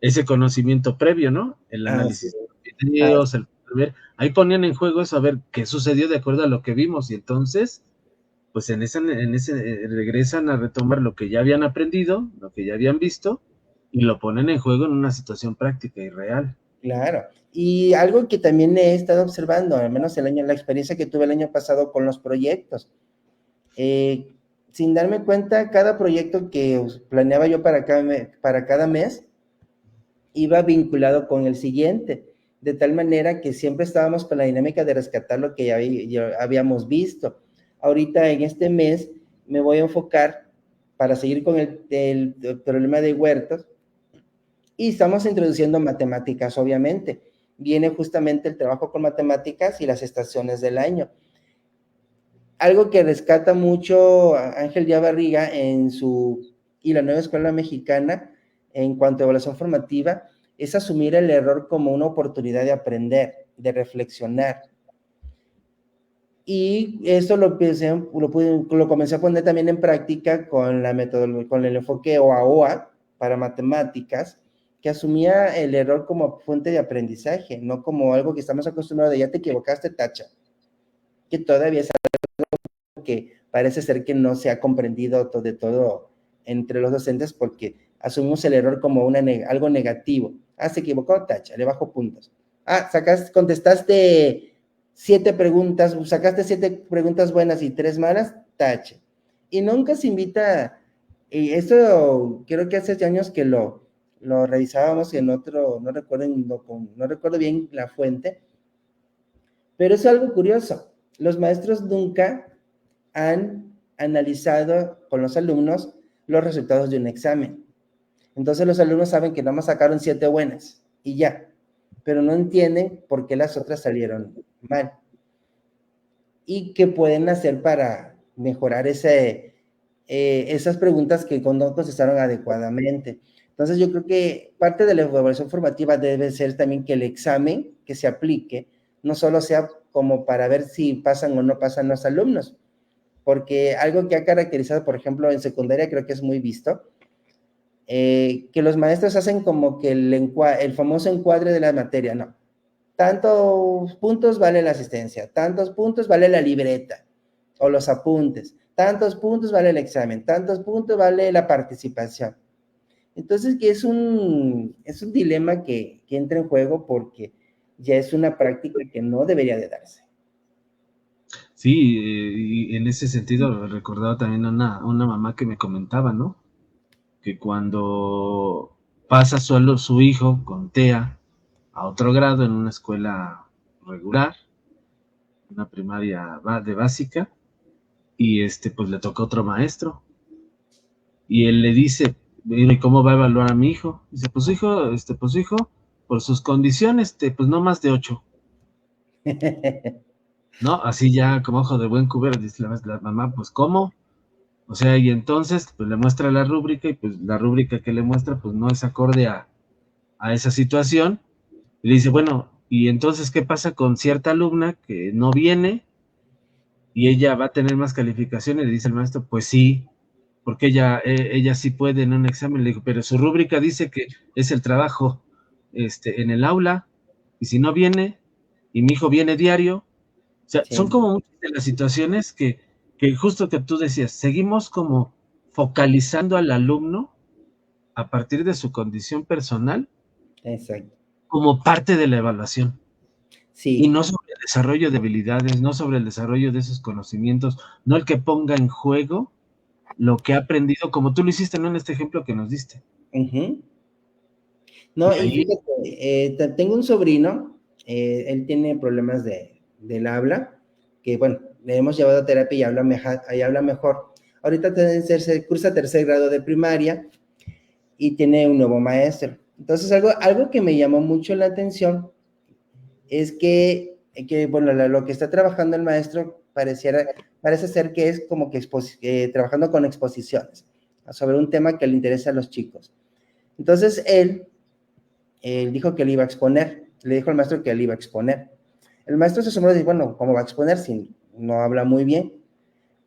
ese conocimiento previo, ¿no? El análisis de videos, el ver, ahí ponían en juego eso, a ver qué sucedió de acuerdo a lo que vimos, y entonces, pues en ese regresan a retomar lo que ya habían aprendido, lo que ya habían visto, y lo ponen en juego en una situación práctica y real. Claro, y algo que también he estado observando, al menos la experiencia que tuve el año pasado con los proyectos, sin darme cuenta, cada proyecto que planeaba yo para cada mes iba vinculado con el siguiente, de tal manera que siempre estábamos con la dinámica de rescatar lo que ya habíamos visto. Ahorita en este mes me voy a enfocar para seguir con el problema de huertos, y estamos introduciendo matemáticas, obviamente. Viene justamente el trabajo con matemáticas y las estaciones del año. Algo que rescata mucho Ángel Díaz Barriga y la nueva escuela mexicana en cuanto a evaluación formativa es asumir el error como una oportunidad de aprender, de reflexionar. Y eso lo comencé a poner también en práctica con con el enfoque OAOA para matemáticas, que asumía el error como fuente de aprendizaje, no como algo que estamos acostumbrados de ya te equivocaste, tacha, que todavía es algo que parece ser que no se ha comprendido de todo entre los docentes, porque asumimos el error como algo negativo. Se equivocó, tacha, le bajo puntos. Contestaste 7 preguntas, sacaste 7 preguntas buenas y 3 malas, tache. Y nunca se invita, y esto creo que hace años que lo revisábamos en otro, no recuerdo bien la fuente, pero es algo curioso. Los maestros nunca han analizado con los alumnos los resultados de un examen. Entonces los alumnos saben que nada más sacaron 7 buenas y ya, pero no entienden por qué las otras salieron mal. Y qué pueden hacer para mejorar esas preguntas que no contestaron adecuadamente. Entonces yo creo que parte de la evaluación formativa debe ser también que el examen que se aplique no solo sea como para ver si pasan o no pasan los alumnos, porque algo que ha caracterizado, por ejemplo, en secundaria creo que es muy visto, que los maestros hacen como que el famoso encuadre de la materia, no. Tantos puntos vale la asistencia, tantos puntos vale la libreta o los apuntes, tantos puntos vale el examen, tantos puntos vale la participación. Entonces, que es un dilema que entra en juego porque ya es una práctica que no debería de darse. Sí, y en ese sentido recordaba también una mamá que me comentaba, ¿no? Que cuando pasa solo su hijo con TEA a otro grado en una escuela regular, una primaria de básica, y pues le toca otro maestro, y él le dice, ¿y cómo va a evaluar a mi hijo? Dice, pues su hijo, por sus condiciones, pues no más de 8. ¿No? Así ya como ojo de buen cubero, dice la mamá, pues ¿cómo? O sea, y entonces pues le muestra la rúbrica, y pues la rúbrica que le muestra pues no es acorde a esa situación, y le dice, bueno, y entonces ¿qué pasa con cierta alumna que no viene y ella va a tener más calificaciones? Le dice el maestro, pues sí, porque ella sí puede en un examen. Le dijo, pero su rúbrica dice que es el trabajo en el aula, y si no viene, y mi hijo viene diario. O sea, Sí. son como muchas de las situaciones que justo que tú decías, seguimos como focalizando al alumno a partir de su condición personal. Exacto. Como parte de la evaluación. Y Sí. no sobre el desarrollo de habilidades, no sobre el desarrollo de esos conocimientos, no el que ponga en juego lo que ha aprendido, como tú lo hiciste, ¿no? En este ejemplo que nos diste. No, Y y ahí, fíjate, tengo un sobrino, él tiene problemas del habla, que bueno, le hemos llevado a terapia y habla mejor. Ahorita cursa 3er grado de primaria y tiene un nuevo maestro. Entonces, algo que me llamó mucho la atención es que bueno, lo que está trabajando el maestro parece ser que es como que trabajando con exposiciones sobre un tema que le interesa a los chicos. Entonces él dijo que le iba a exponer, le dijo al maestro que le iba a exponer. El maestro se asombró y dijo, bueno, ¿cómo va a exponer si no habla muy bien?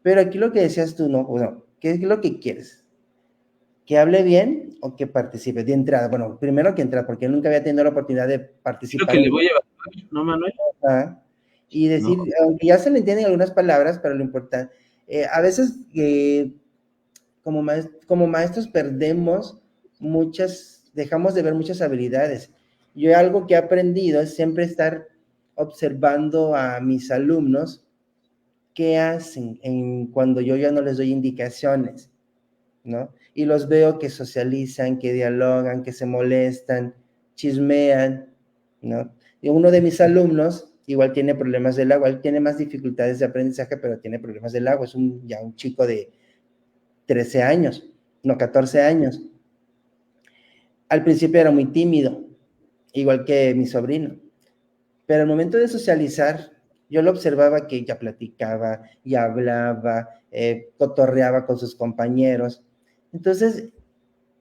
Pero aquí lo que decías tú, ¿no? Bueno, ¿qué es lo que quieres? ¿Que hable bien o que participe? De entrada, bueno, primero que entrada, porque él nunca había tenido la oportunidad de Creo participar que le en... voy a evaluar, ¿no, Manuel? Y decir, No. aunque ya se le entienden algunas palabras, pero lo importante, a veces como maestros perdemos dejamos de ver muchas habilidades. Yo algo que he aprendido es siempre estar observando a mis alumnos qué hacen cuando yo ya no les doy indicaciones, ¿no? Y los veo que socializan, que dialogan, que se molestan, chismean, ¿no? Y uno de mis alumnos igual tiene problemas del agua, él tiene más dificultades de aprendizaje, pero tiene problemas del agua, es ya un chico de 13 años, no, 14 años. Al principio era muy tímido, igual que mi sobrino, pero al momento de socializar, yo lo observaba que ya platicaba, ya hablaba, cotorreaba con sus compañeros. Entonces,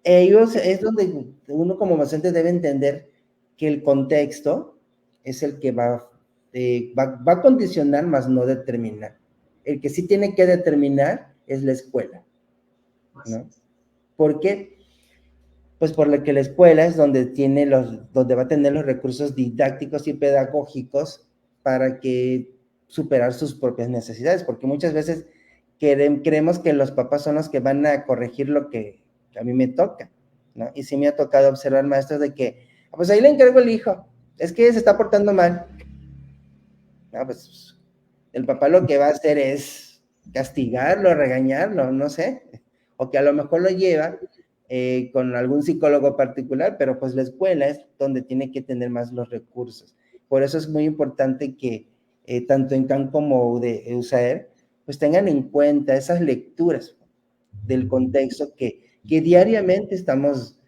ellos es donde uno como docente debe entender que el contexto es el que va a condicionar, más no determinar. El que sí tiene que determinar es la escuela, ¿no? ¿Por qué? Pues por lo que la escuela es donde donde va a tener los recursos didácticos y pedagógicos para que superar sus propias necesidades, porque muchas veces creemos que los papás son los que van a corregir lo que a mí me toca, ¿no? Y sí me ha tocado observar maestros de que, pues ahí le encargo el hijo, es que se está portando mal. No, pues el papá lo que va a hacer es castigarlo, regañarlo, no sé, o que a lo mejor lo lleva con algún psicólogo particular, pero pues la escuela es donde tiene que tener más los recursos. Por eso es muy importante que tanto en CAN como de USAER, pues tengan en cuenta esas lecturas del contexto que diariamente estamos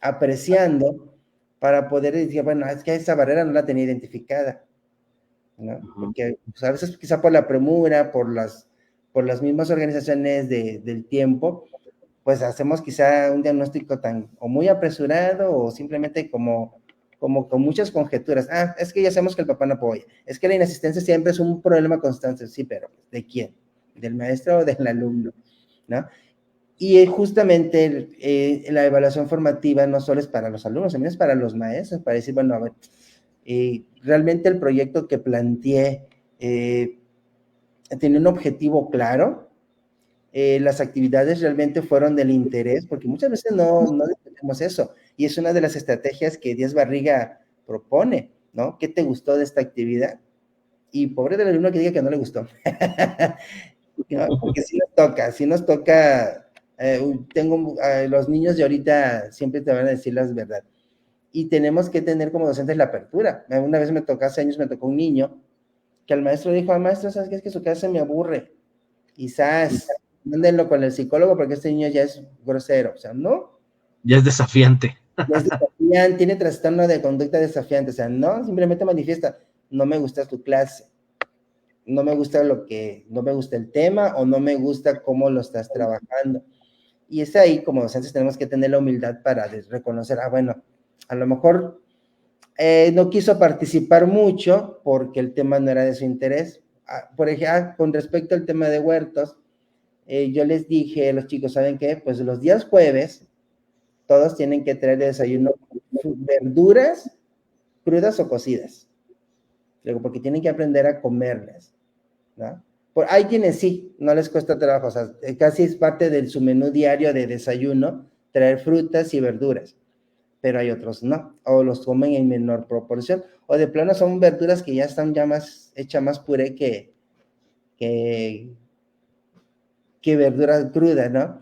apreciando para poder decir, bueno, es que esa barrera no la tenía identificada, ¿no? Porque pues, a veces quizá por la premura, por las mismas organizaciones del tiempo, pues hacemos quizá un diagnóstico o muy apresurado o simplemente como con muchas conjeturas. Ah, es que ya sabemos que el papá no apoya. Es que la inasistencia siempre es un problema constante. Sí, pero ¿de quién? ¿Del maestro o del alumno? ¿No? Y justamente la evaluación formativa no solo es para los alumnos, también es para los maestros, para decir, bueno, a ver, realmente el proyecto que planteé tenía un objetivo claro, las actividades realmente fueron del interés, porque muchas veces no entendemos eso, y es una de las estrategias que Díaz Barriga propone, ¿no? ¿Qué te gustó de esta actividad? Y pobre del alumno que diga que no le gustó, ¿no? Porque sí nos toca, los niños de ahorita siempre te van a decir las verdades, y tenemos que tener como docentes la apertura. Una vez hace años me tocó un niño que al maestro dijo, maestro, ¿sabes qué? Es que su clase me aburre. Quizás, mándenlo con el psicólogo porque este niño ya es grosero. O sea, ¿no? Ya es desafiante. Ya es desafiante, tiene trastorno de conducta desafiante. O sea, no, simplemente manifiesta, no me gusta tu clase, no me gusta no me gusta el tema o no me gusta cómo lo estás trabajando. Y es ahí, como docentes, tenemos que tener la humildad para reconocer, bueno, a lo mejor no quiso participar mucho porque el tema no era de su interés. Por ejemplo, con respecto al tema de huertos, yo les dije a los chicos, ¿saben qué? Pues los días jueves, todos tienen que traer de desayuno verduras crudas o cocidas. Luego, porque tienen que aprender a comerlas, ¿no? Hay quienes sí, no les cuesta trabajo, o sea, casi es parte de su menú diario de desayuno, traer frutas y verduras, pero hay otros no, o los comen en menor proporción, o de plano son verduras que ya están hecha más puré que, que verdura cruda, ¿no?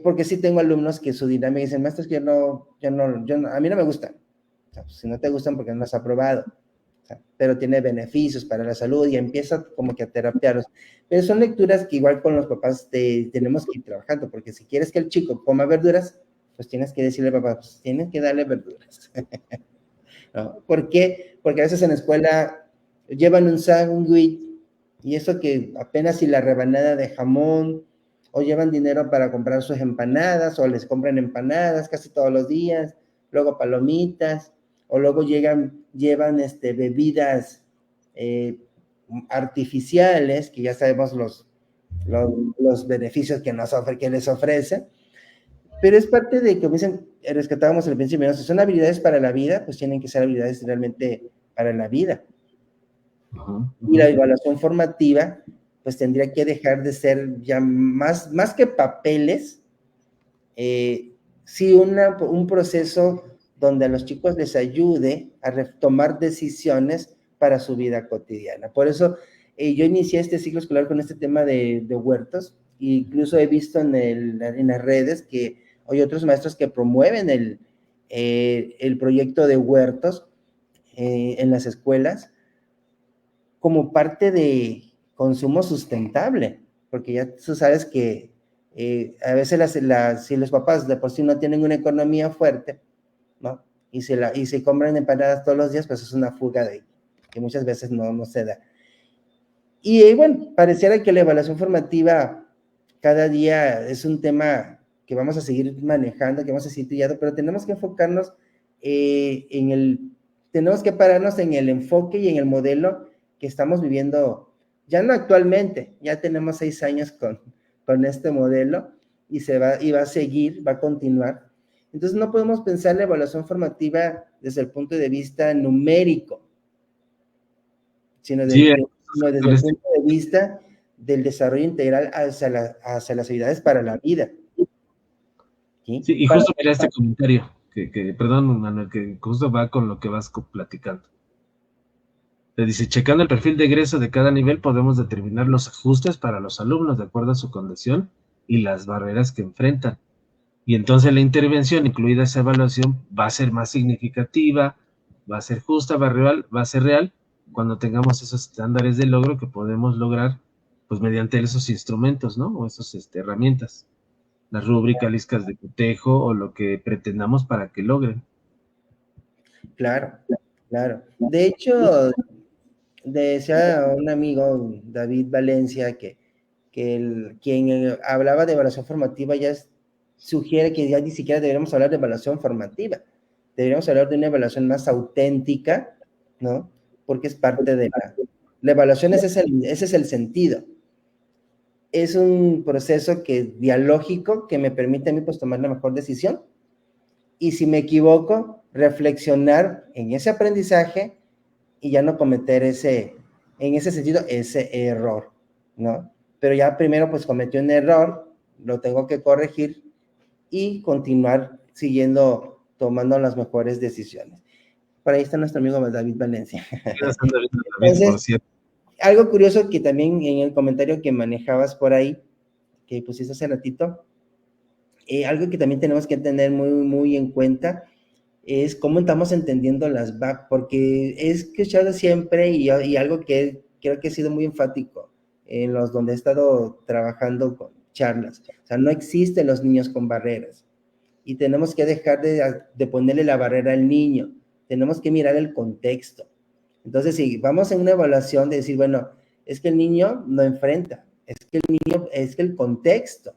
Porque sí tengo alumnos que su dinámica dicen, maestro, es que a mí no me gustan. O sea, pues, si no te gustan, porque no las has probado. O sea, pero tiene beneficios para la salud y empieza como que a terapiarlos. Pero son lecturas que igual con los papás tenemos que ir trabajando, porque si quieres que el chico coma verduras, pues tienes que decirle al papá, pues tienes que darle verduras. ¿No? ¿Por qué? Porque a veces en la escuela llevan un sándwich y eso que apenas si la rebanada de jamón, o llevan dinero para comprar sus empanadas, o les compran empanadas casi todos los días, luego palomitas, o luego llevan bebidas artificiales, que ya sabemos los beneficios que les ofrecen, pero es parte de, como dicen, rescatábamos al principio, ¿no? Si son habilidades para la vida, pues tienen que ser habilidades realmente para la vida. Y la evaluación formativa, pues tendría que dejar de ser ya más que papeles, sí un proceso donde a los chicos les ayude a tomar decisiones para su vida cotidiana. Por eso yo inicié este ciclo escolar con este tema de huertos, e incluso he visto en las redes que hay otros maestros que promueven el proyecto de huertos en las escuelas como parte de consumo sustentable, porque ya tú sabes que a veces si los papás de por sí no tienen una economía fuerte, ¿no? Y se compran empanadas todos los días, pues es una fuga que muchas veces no se da. Y bueno, pareciera que la evaluación formativa cada día es un tema que vamos a seguir manejando, que vamos a seguir estudiando, pero tenemos que enfocarnos tenemos que pararnos en el enfoque y en el modelo que estamos viviendo, ya no actualmente, ya tenemos 6 años con este modelo y va a seguir, va a continuar. Entonces no podemos pensar la evaluación formativa desde el punto de vista numérico, sino desde el punto de vista del desarrollo integral hacia las habilidades para la vida. ¿Sí? Sí, y justo mira este comentario, perdón, Manuel, que justo va con lo que vas platicando. Le dice, checando el perfil de egreso de cada nivel, podemos determinar los ajustes para los alumnos de acuerdo a su condición y las barreras que enfrentan. Y entonces la intervención, incluida esa evaluación, va a ser más significativa, va a ser justa, va a ser real, cuando tengamos esos estándares de logro que podemos lograr, pues mediante esos instrumentos, ¿no? O esas herramientas, las rúbricas, listas de cotejo o lo que pretendamos para que logren. Claro, claro. De hecho, decía un amigo, David Valencia, que quien hablaba de evaluación formativa ya sugiere que ya ni siquiera deberíamos hablar de evaluación formativa, deberíamos hablar de una evaluación más auténtica, ¿no? Porque es parte de la evaluación, ese es el sentido. Es un proceso dialógico que me permite a mí pues tomar la mejor decisión, y si me equivoco, reflexionar en ese aprendizaje y ya no cometer en ese sentido, ese error, ¿no? Pero ya primero pues cometí un error, lo tengo que corregir y continuar tomando las mejores decisiones. Por ahí está nuestro amigo David Valencia. Entonces, algo curioso que también en el comentario que manejabas por ahí, que pusiste hace ratito, algo que también tenemos que tener muy, muy en cuenta es cómo estamos entendiendo las BAC, porque he escuchado siempre y algo que creo que he sido muy enfático en los donde he estado trabajando con charlas. O sea, no existen los niños con barreras y tenemos que dejar de ponerle la barrera al niño. Tenemos que mirar el contexto. Entonces, si vamos en una evaluación de decir, bueno, es que el niño no enfrenta, es que el contexto,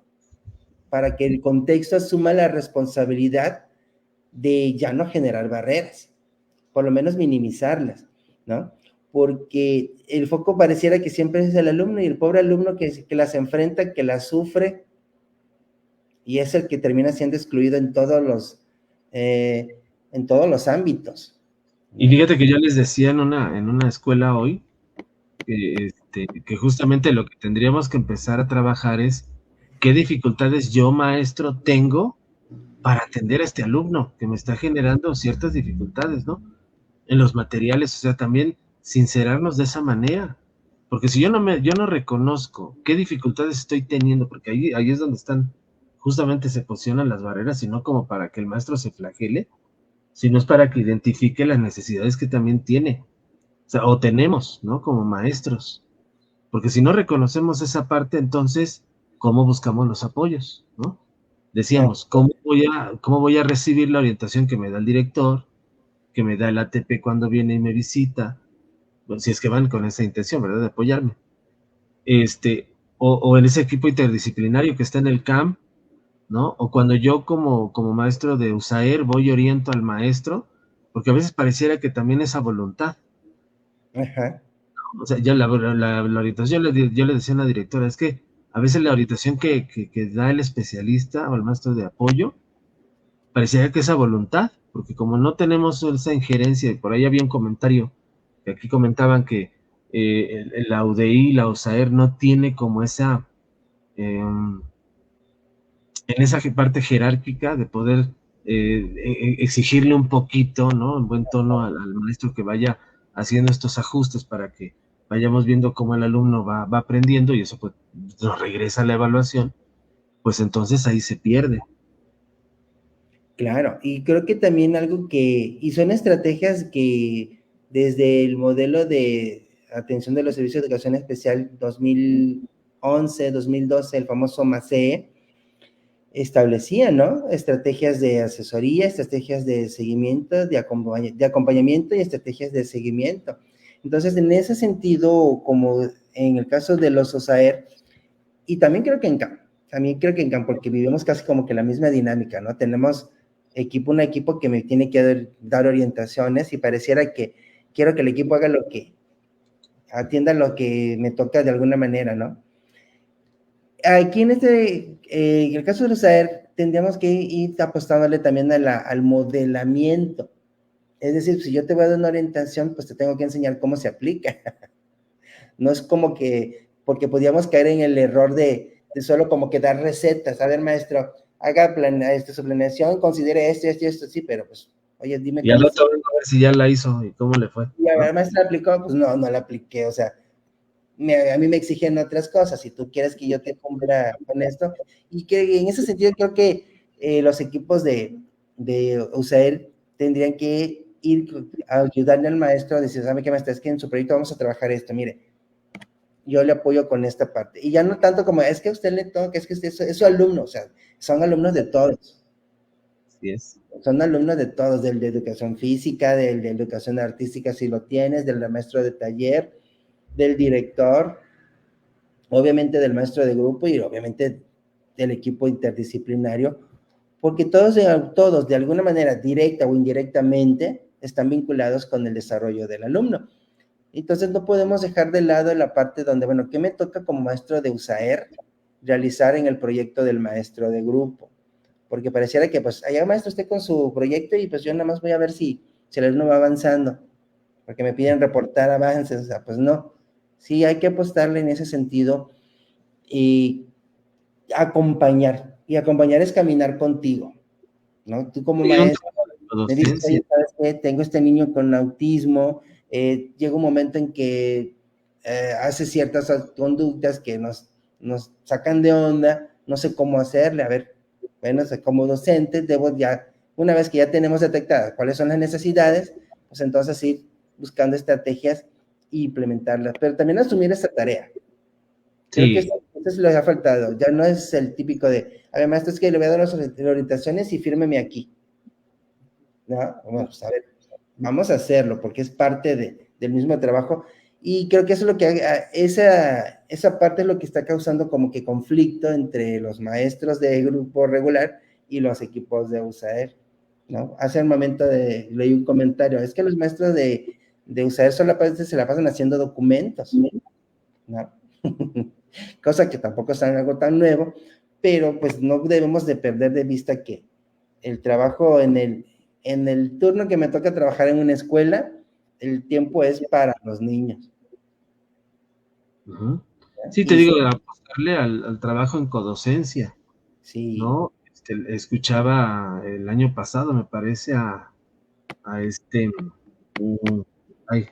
para que el contexto asuma la responsabilidad de ya no generar barreras, por lo menos minimizarlas, ¿no? Porque el foco pareciera que siempre es el alumno y el pobre alumno que las enfrenta, que las sufre, y es el que termina siendo excluido en todos los ámbitos. Y fíjate que yo les decía en una escuela hoy, que justamente lo que tendríamos que empezar a trabajar es qué dificultades yo, maestro, tengo para atender a este alumno que me está generando ciertas dificultades, ¿no? En los materiales, o sea, también sincerarnos de esa manera, porque si yo no reconozco qué dificultades estoy teniendo, porque ahí es donde justamente se posicionan las barreras, y no como para que el maestro se flagele, sino es para que identifique las necesidades que también tiene, o sea, o tenemos, ¿no? Como maestros, porque si no reconocemos esa parte, entonces, ¿cómo buscamos los apoyos, no? Decíamos, ¿cómo voy a recibir la orientación que me da el director, que me da el ATP cuando viene y me visita? bueno, si es que van con esa intención, ¿verdad? De apoyarme. O en ese equipo interdisciplinario que está en el CAMP, ¿no? O cuando yo como maestro de USAER voy y oriento al maestro, porque a veces pareciera que también esa voluntad. Ajá. O sea, ya la orientación, yo le decía a la directora, es que a veces la orientación que da el especialista o el maestro de apoyo, pareciera que esa voluntad, porque como no tenemos esa injerencia, y por ahí había un comentario, que aquí comentaban que la UDI, la USAER no tiene como esa, en esa parte jerárquica de poder exigirle un poquito, ¿no? En buen tono al maestro que vaya haciendo estos ajustes para que vayamos viendo cómo el alumno va aprendiendo y eso pues nos regresa a la evaluación, pues entonces ahí se pierde. Claro, y creo que también algo y son estrategias que desde el modelo de atención de los servicios de educación especial 2011, 2012, el famoso MACE, establecía, ¿no? Estrategias de asesoría, estrategias de seguimiento, de acompañamiento y estrategias de seguimiento. Entonces, en ese sentido, como en el caso de los OSAER, y también creo que en CAM, porque vivimos casi como que la misma dinámica, ¿no? Tenemos un equipo que me tiene que dar orientaciones y pareciera que quiero que el equipo haga atienda lo que me toca de alguna manera, ¿no? Aquí en el caso de los AER, tendríamos que ir apostándole también al modelamiento. Es decir, si yo te voy a dar una orientación, pues te tengo que enseñar cómo se aplica. No es como que, porque podíamos caer en el error de solo como que dar recetas. A ver, maestro, haga su planeación, considere esto, sí, pero pues, oye, dime Y al cómo se... otro vengo a ver si ya la hizo y cómo le fue, Y a ¿no? ver, maestra, ¿aplicó? Pues no, no la apliqué, o sea, a mí me exigen otras cosas, si tú quieres que yo te cumpla con esto, y que en ese sentido creo que los equipos de USAER tendrían que ir a ayudarle al maestro a decir, ¿sabe qué, maestra? Es que en su proyecto vamos a trabajar esto, mire, yo le apoyo con esta parte. Y ya no tanto como, es que a usted le toca, es que usted es su alumno, o sea, son alumnos de todos. Así es. Son alumnos de todos, del de educación física, del de educación artística, si lo tienes, del maestro de taller, del director, obviamente del maestro de grupo y obviamente del equipo interdisciplinario, porque todos de alguna manera, directa o indirectamente, están vinculados con el desarrollo del alumno. Entonces no podemos dejar de lado la parte donde, bueno, ¿qué me toca como maestro de USAER realizar en el proyecto del maestro de grupo? Porque pareciera que, pues, allá maestro esté con su proyecto y pues yo nada más voy a ver si el alumno va avanzando, porque me piden reportar avances, o sea, pues no. Sí, hay que apostarle en ese sentido y acompañar. Y acompañar es caminar contigo, ¿no? Tú como Sí, un maestro trabajo de me dices, docencia. oye, ¿sabes qué? Tengo este niño con autismo, llega un momento en que hace ciertas conductas que nos sacan de onda, no sé cómo hacerle, a ver, bueno, como docente debo ya, una vez que ya tenemos detectadas cuáles son las necesidades, pues entonces ir buscando estrategias e implementarlas, pero también asumir esa tarea. Creo que Sí, eso es lo que ha faltado, ya no es el típico de, a ver, maestro, es que le voy a dar las orientaciones y fírmeme aquí. ¿No? Bueno, pues a ver, vamos a hacerlo porque es parte del mismo trabajo y creo que eso es lo que, esa parte es lo que está causando como que conflicto entre los maestros de grupo regular y los equipos de USAER, ¿no? Hace un momento leí un comentario, es que los maestros de USAER solamente se la pasan haciendo documentos, ¿no? Cosa que tampoco es algo tan nuevo, pero pues no debemos de perder de vista que el trabajo en el turno que me toca trabajar en una escuela, el tiempo es para los niños. uh-huh. ¿Ya? Sí, te Y digo, apostarle al trabajo en codocencia, sí, ¿no? Escuchaba el año pasado, me parece, a mm, ay,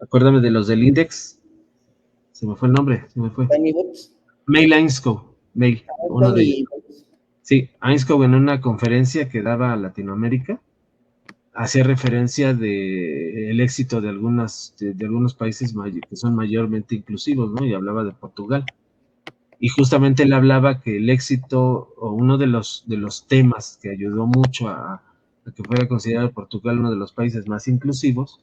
acuérdame de los del Index, se me fue el nombre, se me fue. Tony Books, Mail Ainscow, Mail, uno de ellos. Tony Books, Sí, Ainscow en una conferencia que daba a Latinoamérica, hacía referencia de el éxito de algunos países que son mayormente inclusivos, ¿no? Y hablaba de Portugal. Y justamente él hablaba que el éxito, o uno de los temas que ayudó mucho a que fuera considerado Portugal uno de los países más inclusivos,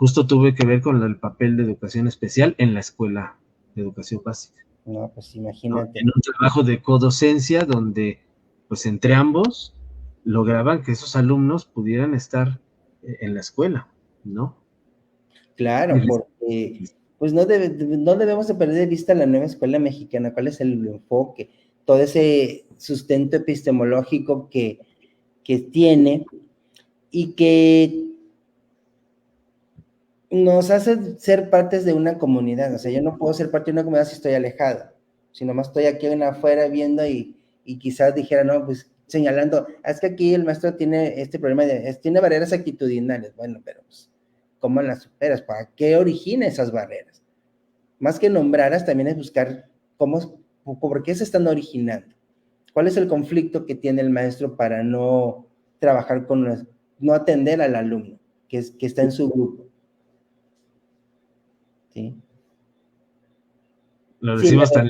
justo tuve que ver con el papel de educación especial en la escuela de educación básica. No, pues ¿No? imagínate. En un trabajo de codocencia donde, pues entre ambos, lograban que esos alumnos pudieran estar en la escuela, ¿no? Claro, porque pues no debemos de perder de vista la nueva escuela mexicana, cuál es el enfoque, todo ese sustento epistemológico que tiene y que nos hace ser partes de una comunidad. O sea, yo no puedo ser parte de una comunidad si estoy alejado, si nomás estoy aquí en afuera viendo y quizás dijera, no, pues señalando, es que aquí el maestro tiene este problema, tiene barreras actitudinales. Bueno, pero pues, ¿cómo las superas? ¿Para qué origina esas barreras? Más que nombrarlas, también es buscar por qué se están originando. ¿Cuál es el conflicto que tiene el maestro para no trabajar no atender al alumno que está en su grupo? ¿Sí? Lo Sí, decimos tan.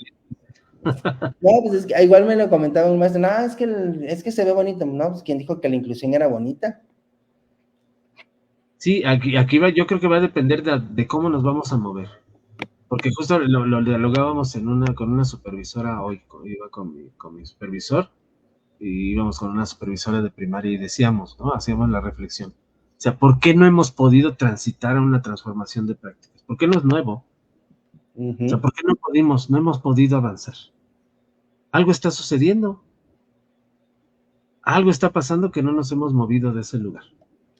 no, pues es que igual me lo comentaba un maestro, no, es que se ve bonito, no, pues ¿quién dijo que la inclusión era bonita? Sí, aquí va, yo creo que va a depender de cómo nos vamos a mover. Porque justo lo dialogábamos con una supervisora hoy, iba con mi supervisor, y íbamos con una supervisora de primaria y decíamos, ¿no? Hacíamos la reflexión. O sea, ¿por qué no hemos podido transitar a una transformación de prácticas? ¿Por qué no es nuevo? O sea, ¿por qué no hemos podido avanzar? Algo está sucediendo, algo está pasando que no nos hemos movido de ese lugar.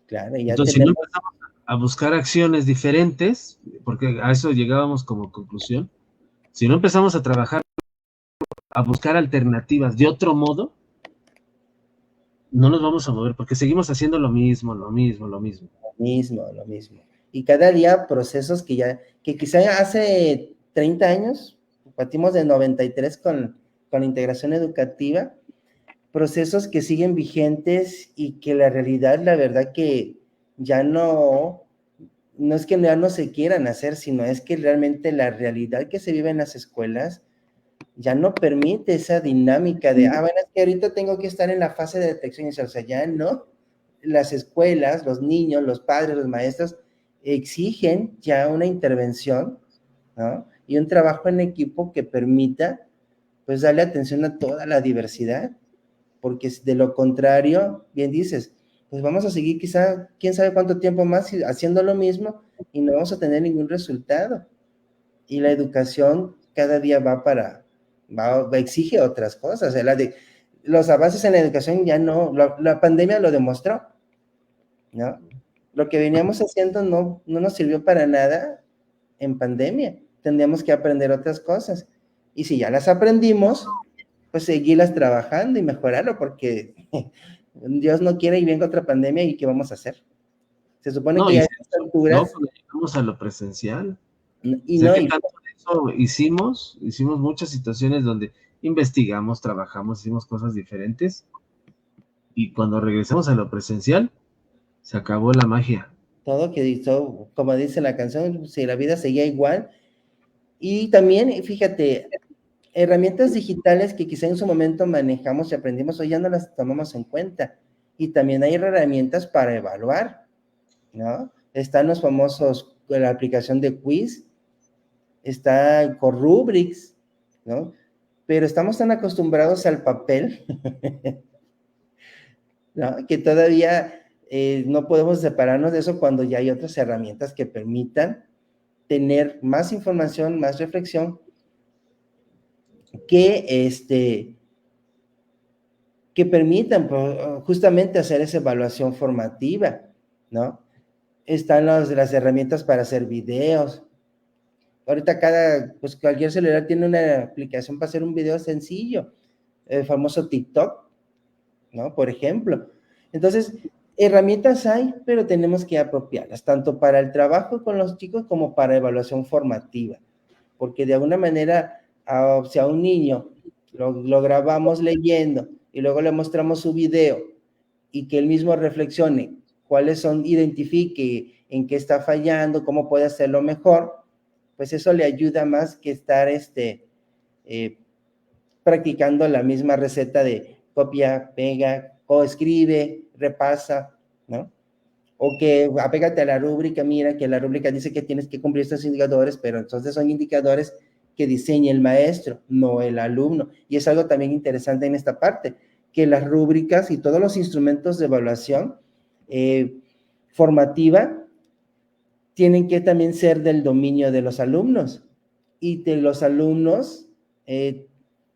Claro, y ya Entonces, si no tenemos, empezamos a buscar acciones diferentes, porque a eso llegábamos como conclusión, si no empezamos a trabajar, a buscar alternativas de otro modo, no nos vamos a mover, porque seguimos haciendo lo mismo, lo mismo, lo mismo. lo mismo. Y cada día procesos que quizá hace 30 años, partimos de 93 con la integración educativa, procesos que siguen vigentes y que la realidad, la verdad que ya no es que ya no se quieran hacer, sino es que realmente la realidad que se vive en las escuelas ya no permite esa dinámica de, bueno, es que ahorita tengo que estar en la fase de detección inicial, o sea, ya no. Las escuelas, los niños, los padres, los maestros exigen ya una intervención, ¿no? Y un trabajo en equipo que permita, pues, darle atención a toda la diversidad, porque de lo contrario, bien dices, pues vamos a seguir quizá, quién sabe cuánto tiempo más haciendo lo mismo y no vamos a tener ningún resultado. Y la educación cada día exige otras cosas. Los avances en la educación ya no, la pandemia lo demostró, ¿no? Lo que veníamos haciendo no nos sirvió para nada en pandemia. Tendríamos que aprender otras cosas. Y si ya las aprendimos, pues seguirlas trabajando y mejorarlo, porque Dios no quiere y venga otra pandemia y ¿qué vamos a hacer? Se supone No, que y ya a se estas solucionó alturas, cuando llegamos a lo presencial. y Sé no, que y tanto de eso hicimos muchas situaciones donde investigamos, trabajamos, hicimos cosas diferentes, y cuando regresamos a lo presencial, se acabó la magia. todo que hizo, como dice la canción, si la vida seguía igual. Y también, fíjate, herramientas digitales que quizá en su momento manejamos y aprendimos, hoy ya no las tomamos en cuenta. Y también hay herramientas para evaluar, ¿no? Están los famosos, la aplicación de quiz, está Corrubrics, ¿no? Pero estamos tan acostumbrados al papel, ¿no? Que todavía no podemos separarnos de eso cuando ya hay otras herramientas que permitan tener más información, más reflexión, que, que permitan pues, justamente hacer esa evaluación formativa, ¿no? Están las herramientas para hacer videos. Ahorita pues cualquier celular tiene una aplicación para hacer un video sencillo, el famoso TikTok, ¿no? Por ejemplo. Entonces, herramientas hay, pero tenemos que apropiarlas, tanto para el trabajo con los chicos como para evaluación formativa, porque de alguna manera, si a un niño lo grabamos leyendo y luego le mostramos su video y que él mismo reflexione identifique en qué está fallando, cómo puede hacerlo mejor, pues eso le ayuda más que estar eh, practicando la misma receta de copia, pega, coescribe, repasa, ¿no? o que apégate a la rúbrica, mira que la rúbrica dice que tienes que cumplir estos indicadores, pero entonces son indicadores que diseña el maestro, no el alumno. Y es algo también interesante en esta parte, que las rúbricas y todos los instrumentos de evaluación formativa tienen que también ser del dominio de los alumnos. Y de los alumnos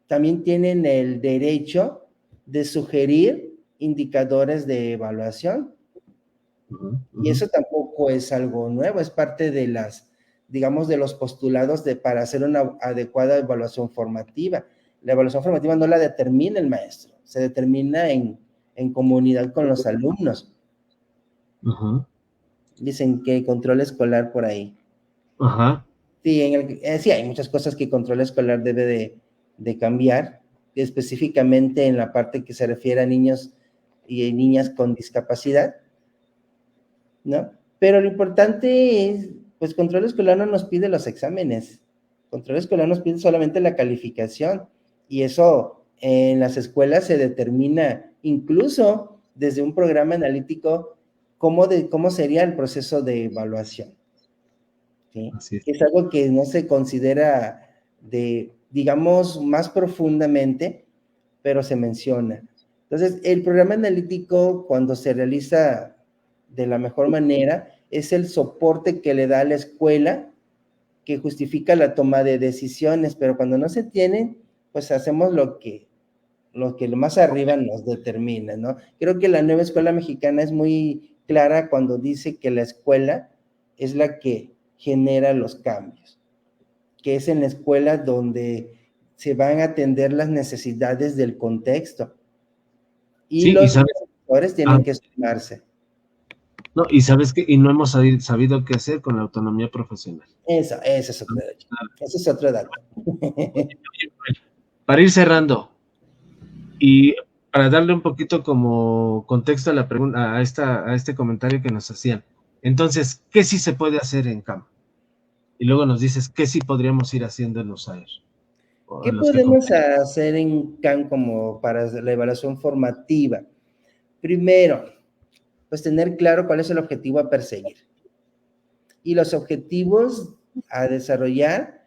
también tienen el derecho de sugerir indicadores de evaluación. Y eso tampoco es algo nuevo, es parte de las, digamos, de los postulados para hacer una adecuada evaluación formativa. La evaluación formativa no la determina el maestro, se determina en comunidad con los alumnos. Dicen que control escolar por ahí. Sí, sí, hay muchas cosas que control escolar debe de cambiar, específicamente en la parte que se refiere a niños y niñas con discapacidad, ¿no? Pero lo importante es, pues control escolar no nos pide los exámenes, control escolar nos pide solamente la calificación, y eso en las escuelas se determina incluso desde un programa analítico cómo sería el proceso de evaluación. ¿Sí? Es algo que no se considera digamos, más profundamente, pero se menciona. Entonces, el programa analítico, cuando se realiza de la mejor manera, es el soporte que le da a la escuela que justifica la toma de decisiones, pero cuando no se tienen, pues hacemos lo que más arriba nos determina, ¿no? Creo que la nueva escuela mexicana es muy clara cuando dice que la escuela es la que genera los cambios, que es en la escuela donde se van a atender las necesidades del contexto. Y los profesores tienen que sumarse. No, y sabes que, y no hemos sabido qué hacer con la autonomía profesional. Ese es otro dato. Para ir cerrando, y para darle un poquito como contexto a la pregunta, a este comentario que nos hacían. Entonces, ¿qué sí se puede hacer en campo? Y luego nos dices, ¿qué sí podríamos ir haciendo en los AER? ¿Qué podemos hacer en CAN como para la evaluación formativa? Primero, pues tener claro cuál es el objetivo a perseguir. Y los objetivos a desarrollar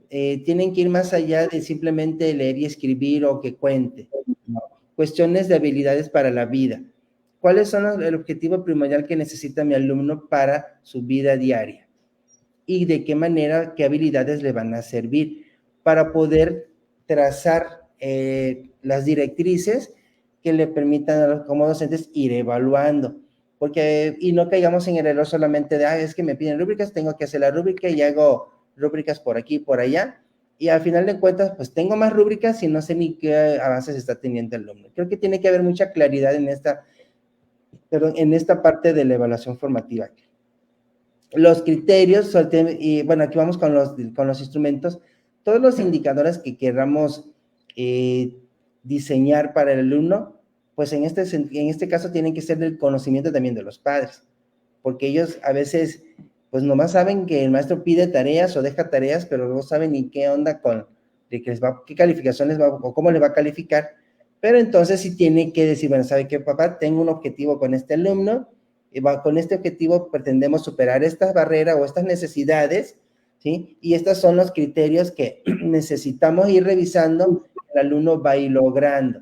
tienen que ir más allá de simplemente leer y escribir o que cuente. ¿No? Cuestiones de habilidades para la vida. ¿Cuáles son el objetivo primordial que necesita mi alumno para su vida diaria? Y de qué manera, qué habilidades le van a servir para poder trazar las directrices que le permitan a los como docentes ir evaluando. Y no caigamos en el error solamente de, es que me piden rúbricas, tengo que hacer la rúbrica y hago rúbricas por aquí y por allá. Y al final de cuentas, pues tengo más rúbricas y no sé ni qué avances está teniendo el alumno. Creo que tiene que haber mucha claridad en esta parte de la evaluación formativa. Los criterios, y bueno, aquí vamos con los instrumentos, todos los indicadores que queramos diseñar para el alumno, pues en este caso tienen que ser del conocimiento también de los padres, porque ellos a veces, pues nomás saben que el maestro pide tareas o deja tareas, pero no saben ni qué onda qué calificación les va, o cómo le va a calificar, pero entonces sí tiene que decir, bueno, ¿sabe qué, papá? Tengo un objetivo con este alumno, con este objetivo pretendemos superar esta barrera o estas necesidades, ¿sí? Y estos son los criterios que necesitamos ir revisando, el alumno va a ir logrando.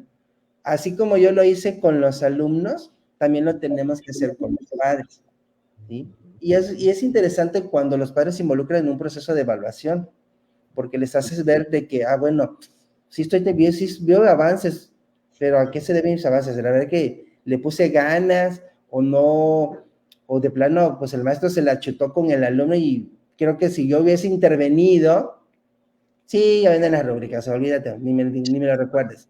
Así como yo lo hice con los alumnos, también lo tenemos que hacer con los padres, ¿sí? Y es interesante cuando los padres se involucran en un proceso de evaluación, porque les haces ver de que, bueno, sí veo avances, pero ¿a qué se deben los avances? La verdad que le puse ganas, o no, o de plano, pues el maestro se la chutó con el alumno, y creo que si yo hubiese intervenido, sí, ya venden las rúbricas, olvídate, ni me lo recuerdes.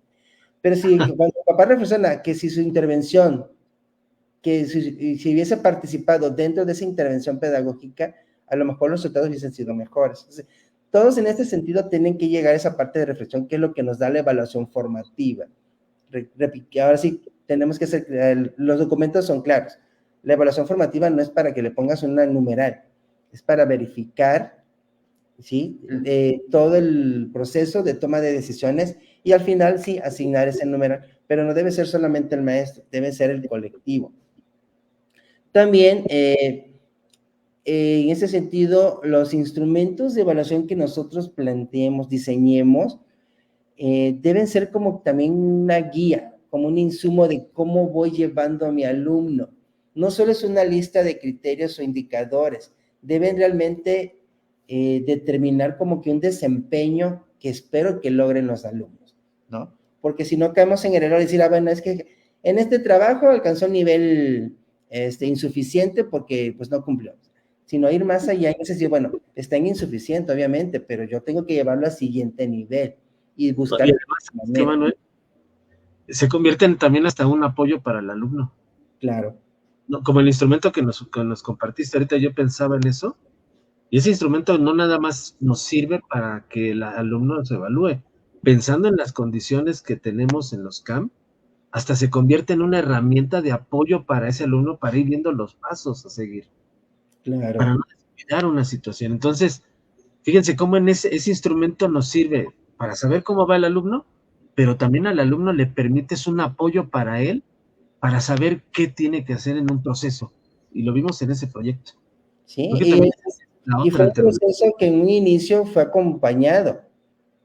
Pero si cuando el papá reflexiona que si su intervención, que si hubiese participado dentro de esa intervención pedagógica, a lo mejor los resultados hubiesen sido mejores. Entonces, todos en este sentido tienen que llegar a esa parte de reflexión, que es lo que nos da la evaluación formativa. Ahora sí, tenemos que hacer, los documentos son claros. La evaluación formativa no es para que le pongas una numeral, es para verificar, ¿sí? Todo el proceso de toma de decisiones, y al final sí asignar ese numeral, pero no debe ser solamente el maestro, debe ser el colectivo. También, en ese sentido, los instrumentos de evaluación que nosotros planteemos, diseñemos, deben ser como también una guía, como un insumo de cómo voy llevando a mi alumno. No solo es una lista de criterios o indicadores, deben realmente determinar como que un desempeño que espero que logren los alumnos, ¿no? Porque si no caemos en el error de decir, bueno, es que en este trabajo alcanzó un nivel insuficiente porque pues no cumplió, sino ir más allá y decir, bueno, está en insuficiente obviamente, pero yo tengo que llevarlo al siguiente nivel y buscar. Y además, que Manuel, se convierten también hasta un apoyo para el alumno. Claro. No, como el instrumento que nos compartiste ahorita, yo pensaba en eso, y ese instrumento no nada más nos sirve para que el alumno se evalúe, pensando en las condiciones que tenemos en los CAM, hasta se convierte en una herramienta de apoyo para ese alumno para ir viendo los pasos a seguir, Claro. para no descuidar una situación. Entonces, fíjense cómo en ese instrumento nos sirve para saber cómo va el alumno, pero también al alumno le permites un apoyo para él, para saber qué tiene que hacer en un proceso. Y lo vimos en ese proyecto. Sí, Creo que también es la y otra fue un alternativa. proceso que en un inicio fue acompañado.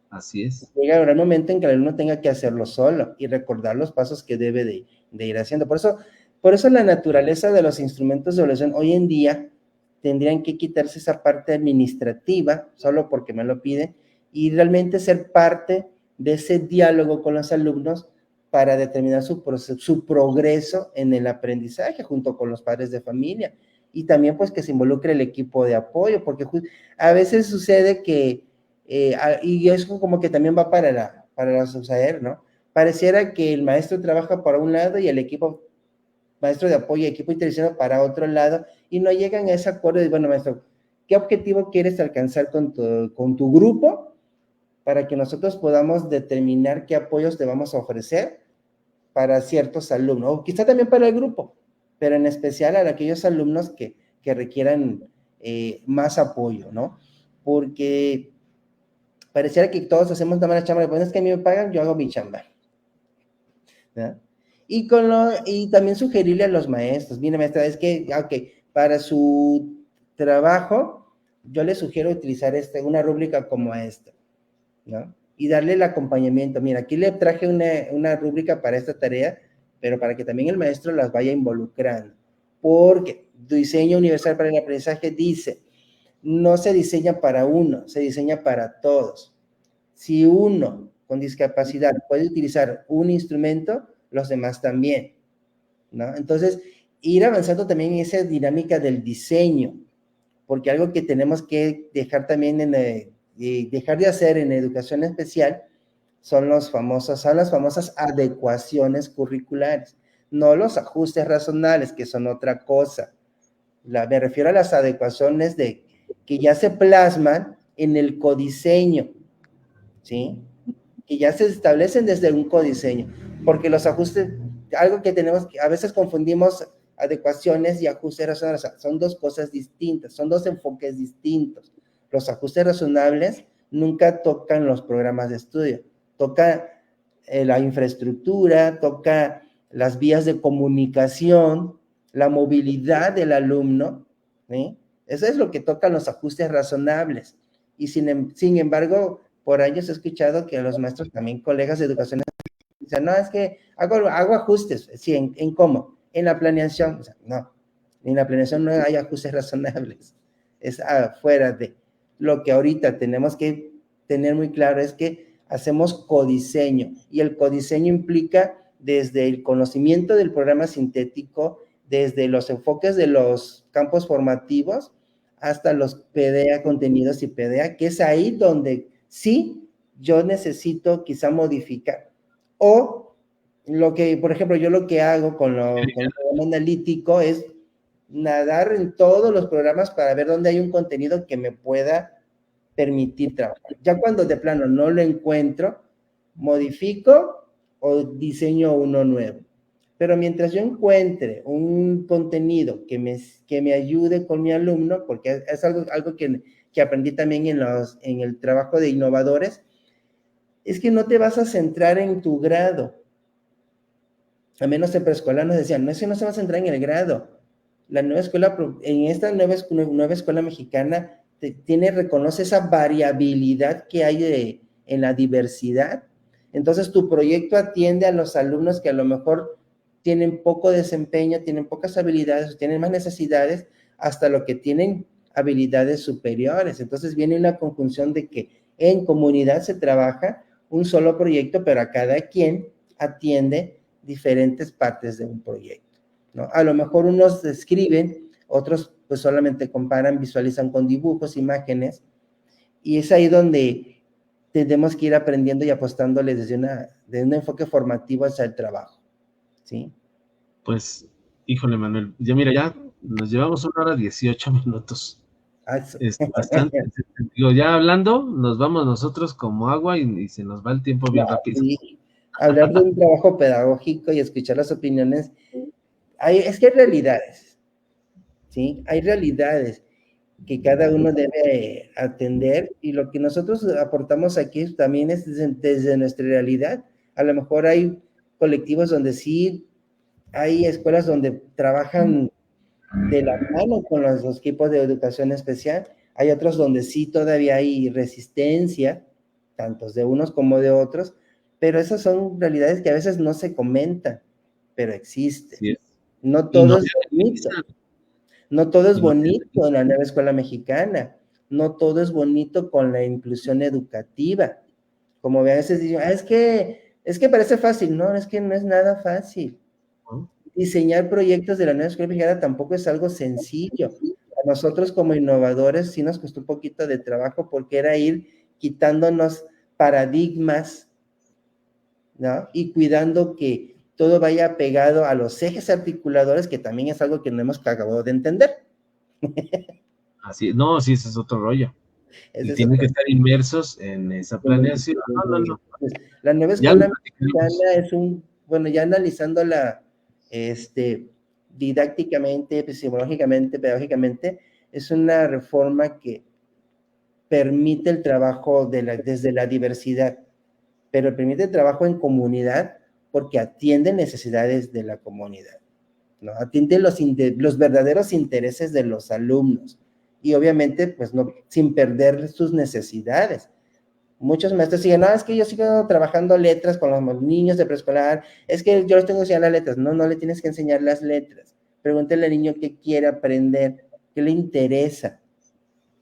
Así es. Llega el momento en que el alumno tenga que hacerlo solo y recordar los pasos que debe de ir haciendo. Por eso la naturaleza de los instrumentos de evaluación hoy en día tendrían que quitarse esa parte administrativa, solo porque me lo piden, y realmente ser parte de ese diálogo con los alumnos para determinar su progreso en el aprendizaje junto con los padres de familia. Y también pues que se involucre el equipo de apoyo, porque a veces sucede que y eso como que también va para suceder, ¿no? Pareciera que el maestro trabaja para un lado y el equipo, maestro de apoyo y equipo interdisciplinario para otro lado, y no llegan a ese acuerdo de, bueno, maestro, ¿qué objetivo quieres alcanzar con tu grupo para que nosotros podamos determinar qué apoyos te vamos a ofrecer para ciertos alumnos, o quizá también para el grupo, pero en especial a aquellos alumnos que requieran más apoyo, ¿no? Porque pareciera que todos hacemos una mala chamba, pues es que a mí me pagan, yo hago mi chamba, ¿verdad? Y también sugerirle a los maestros, mire maestra, es que, ok, para su trabajo, yo le sugiero utilizar una rúbrica como esta, ¿no? Y darle el acompañamiento, mira, aquí le traje una rúbrica para esta tarea, pero para que también el maestro las vaya involucrando, porque diseño universal para el aprendizaje dice, no se diseña para uno, se diseña para todos. Si uno con discapacidad puede utilizar un instrumento, los demás también, ¿no? Entonces, ir avanzando también en esa dinámica del diseño, porque algo que tenemos que dejar también dejar de hacer en educación especial son las famosas adecuaciones curriculares, no los ajustes razonables, que son otra cosa. Me refiero a las adecuaciones que ya se plasman en el codiseño, ¿sí? Que ya se establecen desde un codiseño, porque los ajustes, algo que tenemos, a veces confundimos adecuaciones y ajustes razonables, son dos cosas distintas, son dos enfoques distintos. Los ajustes razonables nunca tocan los programas de estudio, toca la infraestructura, toca las vías de comunicación, la movilidad del alumno, ¿sí? Eso es lo que tocan los ajustes razonables. Y sin embargo, por años he escuchado que los maestros, también colegas de educación, dicen, no, es que hago ajustes. Sí, ¿en cómo? En la planeación. O sea, no, en la planeación no hay ajustes razonables. Es afuera de. Lo que ahorita tenemos que tener muy claro es que hacemos codiseño, y el codiseño implica desde el conocimiento del programa sintético, desde los enfoques de los campos formativos, hasta los PDA, contenidos y PDA, que es ahí donde sí yo necesito quizá modificar. O lo que, por ejemplo, yo lo que hago con el programa analítico es nadar en todos los programas para ver dónde hay un contenido que me pueda permitir trabajar. Ya cuando de plano no lo encuentro, modifico o diseño uno nuevo. Pero mientras yo encuentre un contenido que me ayude con mi alumno, porque es algo que aprendí también en el trabajo de innovadores, es que no te vas a centrar en tu grado. A menos en preescolar nos decían, no es que no se va a centrar en el grado, la nueva escuela, en esta nueva escuela mexicana, reconoce esa variabilidad que hay en la diversidad. Entonces, tu proyecto atiende a los alumnos que a lo mejor tienen poco desempeño, tienen pocas habilidades, tienen más necesidades, hasta lo que tienen habilidades superiores. Entonces, viene una conjunción de que en comunidad se trabaja un solo proyecto, pero a cada quien atiende diferentes partes de un proyecto, ¿no? A lo mejor unos escriben, otros pues solamente comparan, visualizan con dibujos, imágenes, y es ahí donde tenemos que ir aprendiendo y apostándole desde un enfoque formativo hacia el trabajo, ¿sí? Pues, híjole, Manuel, ya mira, ya nos llevamos 1 hora 18 minutos. Es bastante. Digo, ya hablando, nos vamos nosotros como agua y se nos va el tiempo bien rápido. Sí. Hablar de un trabajo pedagógico y escuchar las opiniones, es que hay realidades, ¿sí? Hay realidades que cada uno debe atender, y lo que nosotros aportamos aquí también es desde nuestra realidad. A lo mejor hay colectivos donde sí, hay escuelas donde trabajan de la mano con los equipos de educación especial, hay otros donde sí todavía hay resistencia, tantos de unos como de otros, pero esas son realidades que a veces no se comentan, pero existen. Sí, No y no todo es se bonito. analizan. No todo es Y no se bonito en la analizan. nueva escuela mexicana. No todo es bonito con la inclusión educativa. Como a veces dicen, es que parece fácil. No, es que no es nada fácil. ¿No? Diseñar proyectos de la nueva escuela mexicana tampoco es algo sencillo. A nosotros como innovadores sí nos costó un poquito de trabajo, porque era ir quitándonos paradigmas, ¿no? Y cuidando que todo vaya pegado a los ejes articuladores, que también es algo que no hemos acabado de entender. Así, no, sí, ese es otro rollo. Es Y eso. tienen que estar inmersos en esa planeación. No, no, no. La nueva Ya lo escuela platicaremos. mexicana bueno, ya analizándola, didácticamente, epistemológicamente, pedagógicamente, es una reforma que permite el trabajo desde la diversidad, pero permite el trabajo en comunidad porque atiende necesidades de la comunidad, ¿no? Atiende los verdaderos intereses de los alumnos, y obviamente, pues no, sin perder sus necesidades. Muchos maestros siguen, no, es que yo sigo trabajando letras con los niños de preescolar, es que yo les tengo que enseñar las letras. No, no le tienes que enseñar las letras. Pregúntale al niño qué quiere aprender, qué le interesa.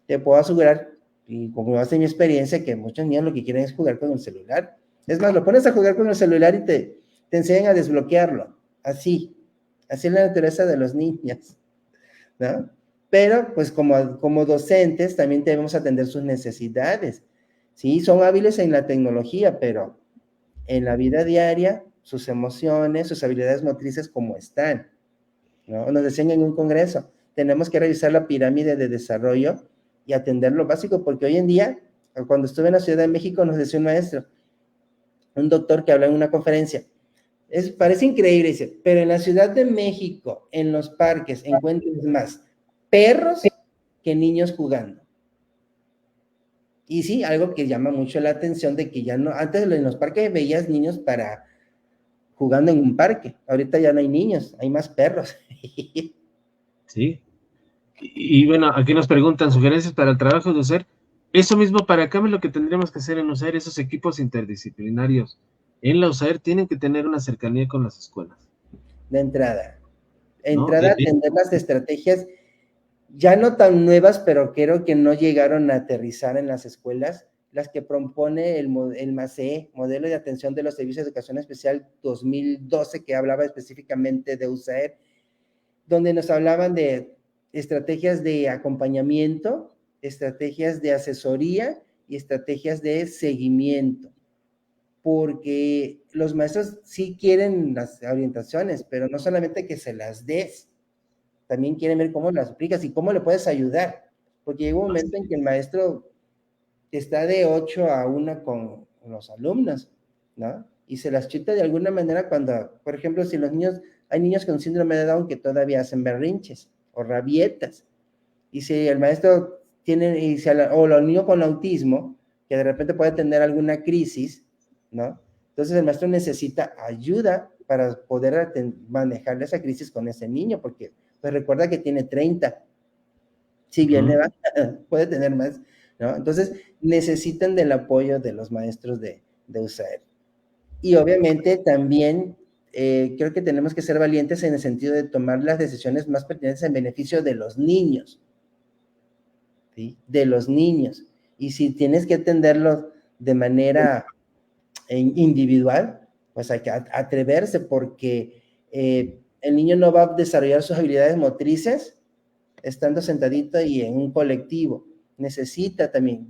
Te puedo asegurar, y como hace mi experiencia, que muchos niños lo que quieren es jugar con el celular. Es más, lo pones a jugar con el celular y te enseñan a desbloquearlo. Así es la naturaleza de los niños, ¿no? Pero, pues, como docentes, también debemos atender sus necesidades. Sí, son hábiles en la tecnología, pero en la vida diaria, sus emociones, sus habilidades motrices, ¿cómo están? ¿No? Nos decían en un congreso, tenemos que revisar la pirámide de desarrollo y atender lo básico, porque hoy en día, cuando estuve en la Ciudad de México, nos decía un maestro, un doctor que habla en una conferencia, parece increíble, dice, pero en la Ciudad de México, en los parques, encuentras más perros que niños jugando. Y sí, algo que llama mucho la atención, de que ya no, antes en los parques veías niños jugando en un parque, ahorita ya no hay niños, hay más perros. Sí. Y bueno, aquí nos preguntan sugerencias para el trabajo de USAIR. Eso mismo para acá es lo que tendríamos que hacer en USAIR, esos equipos interdisciplinarios. En la USAIR tienen que tener una cercanía con las escuelas, De entrada. ¿no? Entrada a atender las estrategias ya no tan nuevas, pero creo que no llegaron a aterrizar en las escuelas, las que propone el MACE, Modelo de Atención de los Servicios de Educación Especial 2012, que hablaba específicamente de USAIR, donde nos hablaban de estrategias de acompañamiento, estrategias de asesoría y estrategias de seguimiento, porque los maestros sí quieren las orientaciones, pero no solamente que se las des, también quieren ver cómo las aplicas y cómo le puedes ayudar, porque llega un momento en que el maestro está de 8 a 1 con los alumnos, ¿no? Y se las chuta de alguna manera cuando, por ejemplo, si hay niños con síndrome de Down que todavía hacen berrinches o rabietas, y si el maestro o los niños con autismo, que de repente puede tener alguna crisis, ¿no? Entonces el maestro necesita ayuda para poder manejar esa crisis con ese niño, porque pues recuerda que tiene 30. Si bien le va, puede tener más, ¿no? Entonces, necesitan del apoyo de los maestros de USAER. Y obviamente también creo que tenemos que ser valientes en el sentido de tomar las decisiones más pertinentes en beneficio de los niños, ¿sí? De los niños. Y si tienes que atenderlos de manera individual, pues hay que atreverse porque el niño no va a desarrollar sus habilidades motrices estando sentadito y en un colectivo. Necesita también,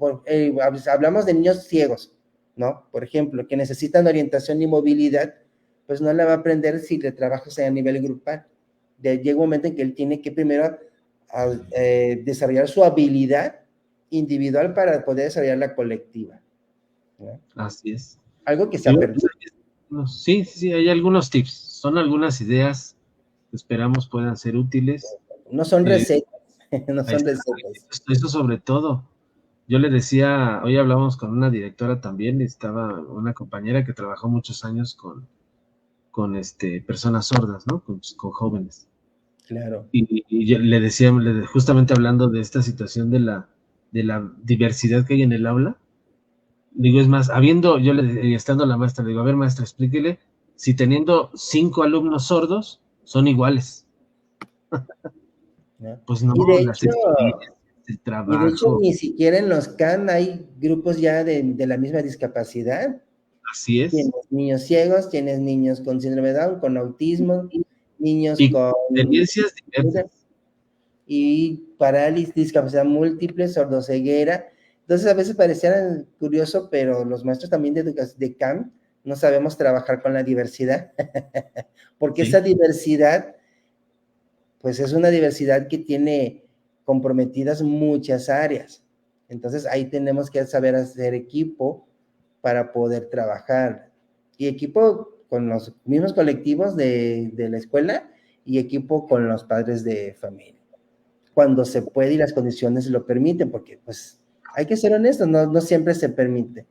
hablamos de niños ciegos, ¿no? Por ejemplo, que necesitan orientación y movilidad, pues no la va a aprender si le trabajas a nivel grupal. Llega un momento en que él tiene que primero desarrollar su habilidad individual para poder desarrollar la colectiva, ¿no? Así es. Algo que se ha perdido. Sí, sí, hay algunos tips, son algunas ideas que esperamos puedan ser útiles. No son recetas, no son recetas. Eso sobre todo. Yo le decía, hoy hablamos con una directora también, estaba una compañera que trabajó muchos años con personas sordas, ¿no? Con jóvenes. Claro. Y yo le decía, justamente hablando de esta situación de la diversidad que hay en el aula, digo, es más, estando la maestra, le digo, a ver, maestra, explíquele, si teniendo 5 alumnos sordos, son iguales. ¿No? Pues no, Y de las hecho, el trabajo. ni siquiera en los CAN hay grupos ya de la misma discapacidad. Así es. Tienes niños ciegos, tienes niños con síndrome de Down, con autismo, niños y con experiencias diversas. Y parálisis, discapacidad múltiple, sordoceguera. Entonces a veces pareciera curioso, pero los maestros también de CAM no sabemos trabajar con la diversidad, porque esa diversidad, pues es una diversidad que tiene comprometidas muchas áreas. Entonces ahí tenemos que saber hacer equipo para poder trabajar. Y equipo con los mismos colectivos de la escuela y equipo con los padres de familia. Cuando se puede y las condiciones lo permiten, porque pues hay que ser honestos, no siempre se permite.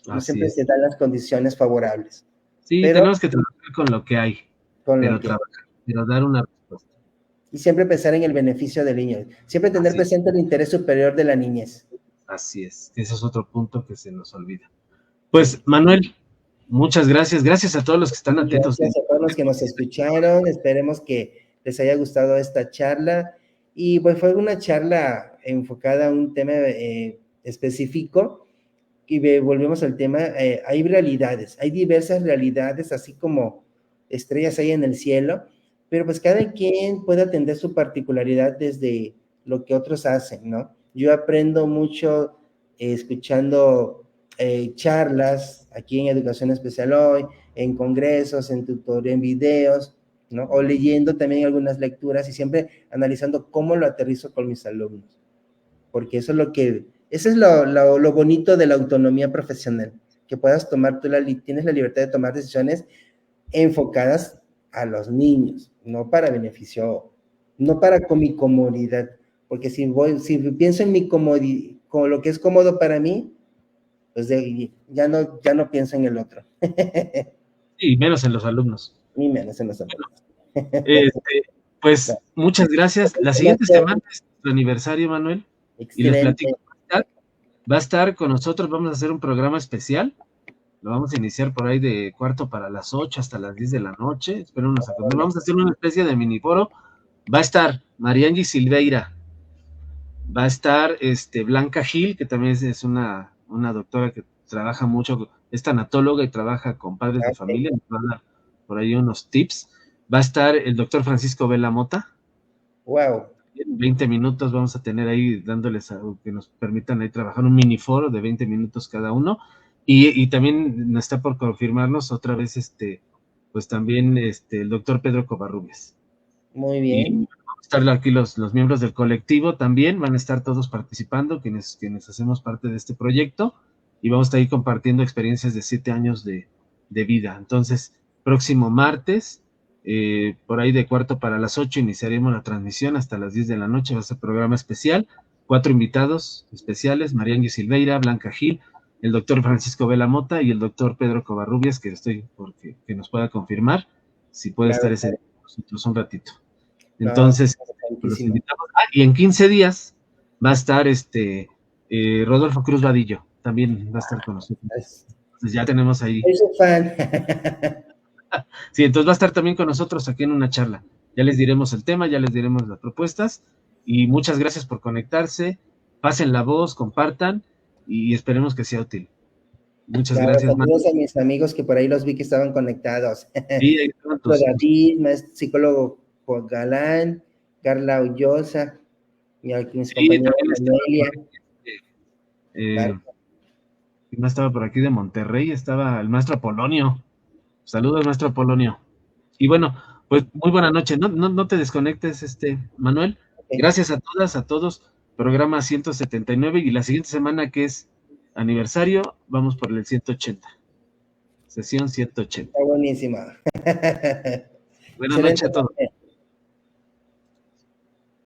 No siempre se dan las condiciones favorables. Sí, pero tenemos que trabajar con lo que hay, pero dar una respuesta. Y siempre pensar en el beneficio del niño, siempre tener presente el interés superior de la niñez. Así es, ese es otro punto que se nos olvida. Pues, Manuel, muchas gracias, gracias a todos los que están atentos. Gracias a todos los que nos escucharon, esperemos que les haya gustado esta charla, y pues fue una charla enfocada a un tema específico, y volvemos al tema, hay realidades, hay diversas realidades, así como estrellas hay en el cielo, pero pues cada quien puede atender su particularidad desde lo que otros hacen, ¿no? Yo aprendo mucho escuchando charlas aquí en Educación Especial Hoy, en congresos, en tutoría, en videos, ¿no? O leyendo también algunas lecturas y siempre analizando cómo lo aterrizo con mis alumnos, porque eso es lo bonito de la autonomía profesional, que puedas tomar, tienes la libertad de tomar decisiones enfocadas a los niños, no para beneficio, no para con mi comodidad, porque si pienso en mi comodidad, con lo que es cómodo para mí, pues ya no pienso en el otro. Y menos en los alumnos. Ni menos en los alumnos. Pues muchas gracias. La siguiente semana es tu aniversario, Manuel. Excelente. Y les platico, va a estar con nosotros, vamos a hacer un programa especial. Lo vamos a iniciar por ahí de 7:45 hasta las 10 de la noche. Espero nos acompañen. Vamos a hacer una especie de mini foro. Va a estar Mariangi Silveira. Va a estar Blanca Gil, que también es una doctora que trabaja mucho, es tanatóloga y trabaja con padres de familia. Nos va a dar por ahí unos tips. Va a estar el doctor Francisco Vela Mota. Wow. En 20 minutos vamos a tener ahí dándoles algo que nos permitan ahí trabajar un mini foro de 20 minutos cada uno. Y también está por confirmarnos otra vez pues también el doctor Pedro Covarrubias. Muy bien. Y van a estar aquí los miembros del colectivo también, van a estar todos participando, quienes hacemos parte de este proyecto, y vamos a estar ahí compartiendo experiencias de 7 años de vida. Entonces, próximo martes, por ahí de 7:45 iniciaremos la transmisión hasta las 10 de la noche, va a ser programa especial, 4 invitados especiales, Mariangi Silveira, Blanca Gil, el doctor Francisco Vela Mota y el doctor Pedro Covarrubias, que estoy porque que nos pueda confirmar si puede estar ese día con nosotros un ratito. Entonces, los invitamos. Y en 15 días va a estar Rodolfo Cruz Vadillo, también va a estar con nosotros. Entonces ya tenemos ahí. Soy su fan. Sí, entonces va a estar también con nosotros aquí en una charla. Ya les diremos el tema, ya les diremos las propuestas, y muchas gracias por conectarse. Pasen la voz, compartan, y esperemos que sea útil. Muchas gracias, saludos a mis amigos que por ahí los vi que estaban conectados. Sí, ahí estaban David, maestro psicólogo Juan Galán, Carla Ullosa, y aquí mis compañeros Amelia. No estaba por aquí de Monterrey, estaba el maestro Apolonio. Saludos, maestro Apolonio. Y bueno, pues muy buena noche. No te desconectes, Manuel. Gracias a todas, a todos. Programa 179, y la siguiente semana, que es aniversario, vamos por el 180. Sesión 180. Está buenísima. Buenas noches a todos.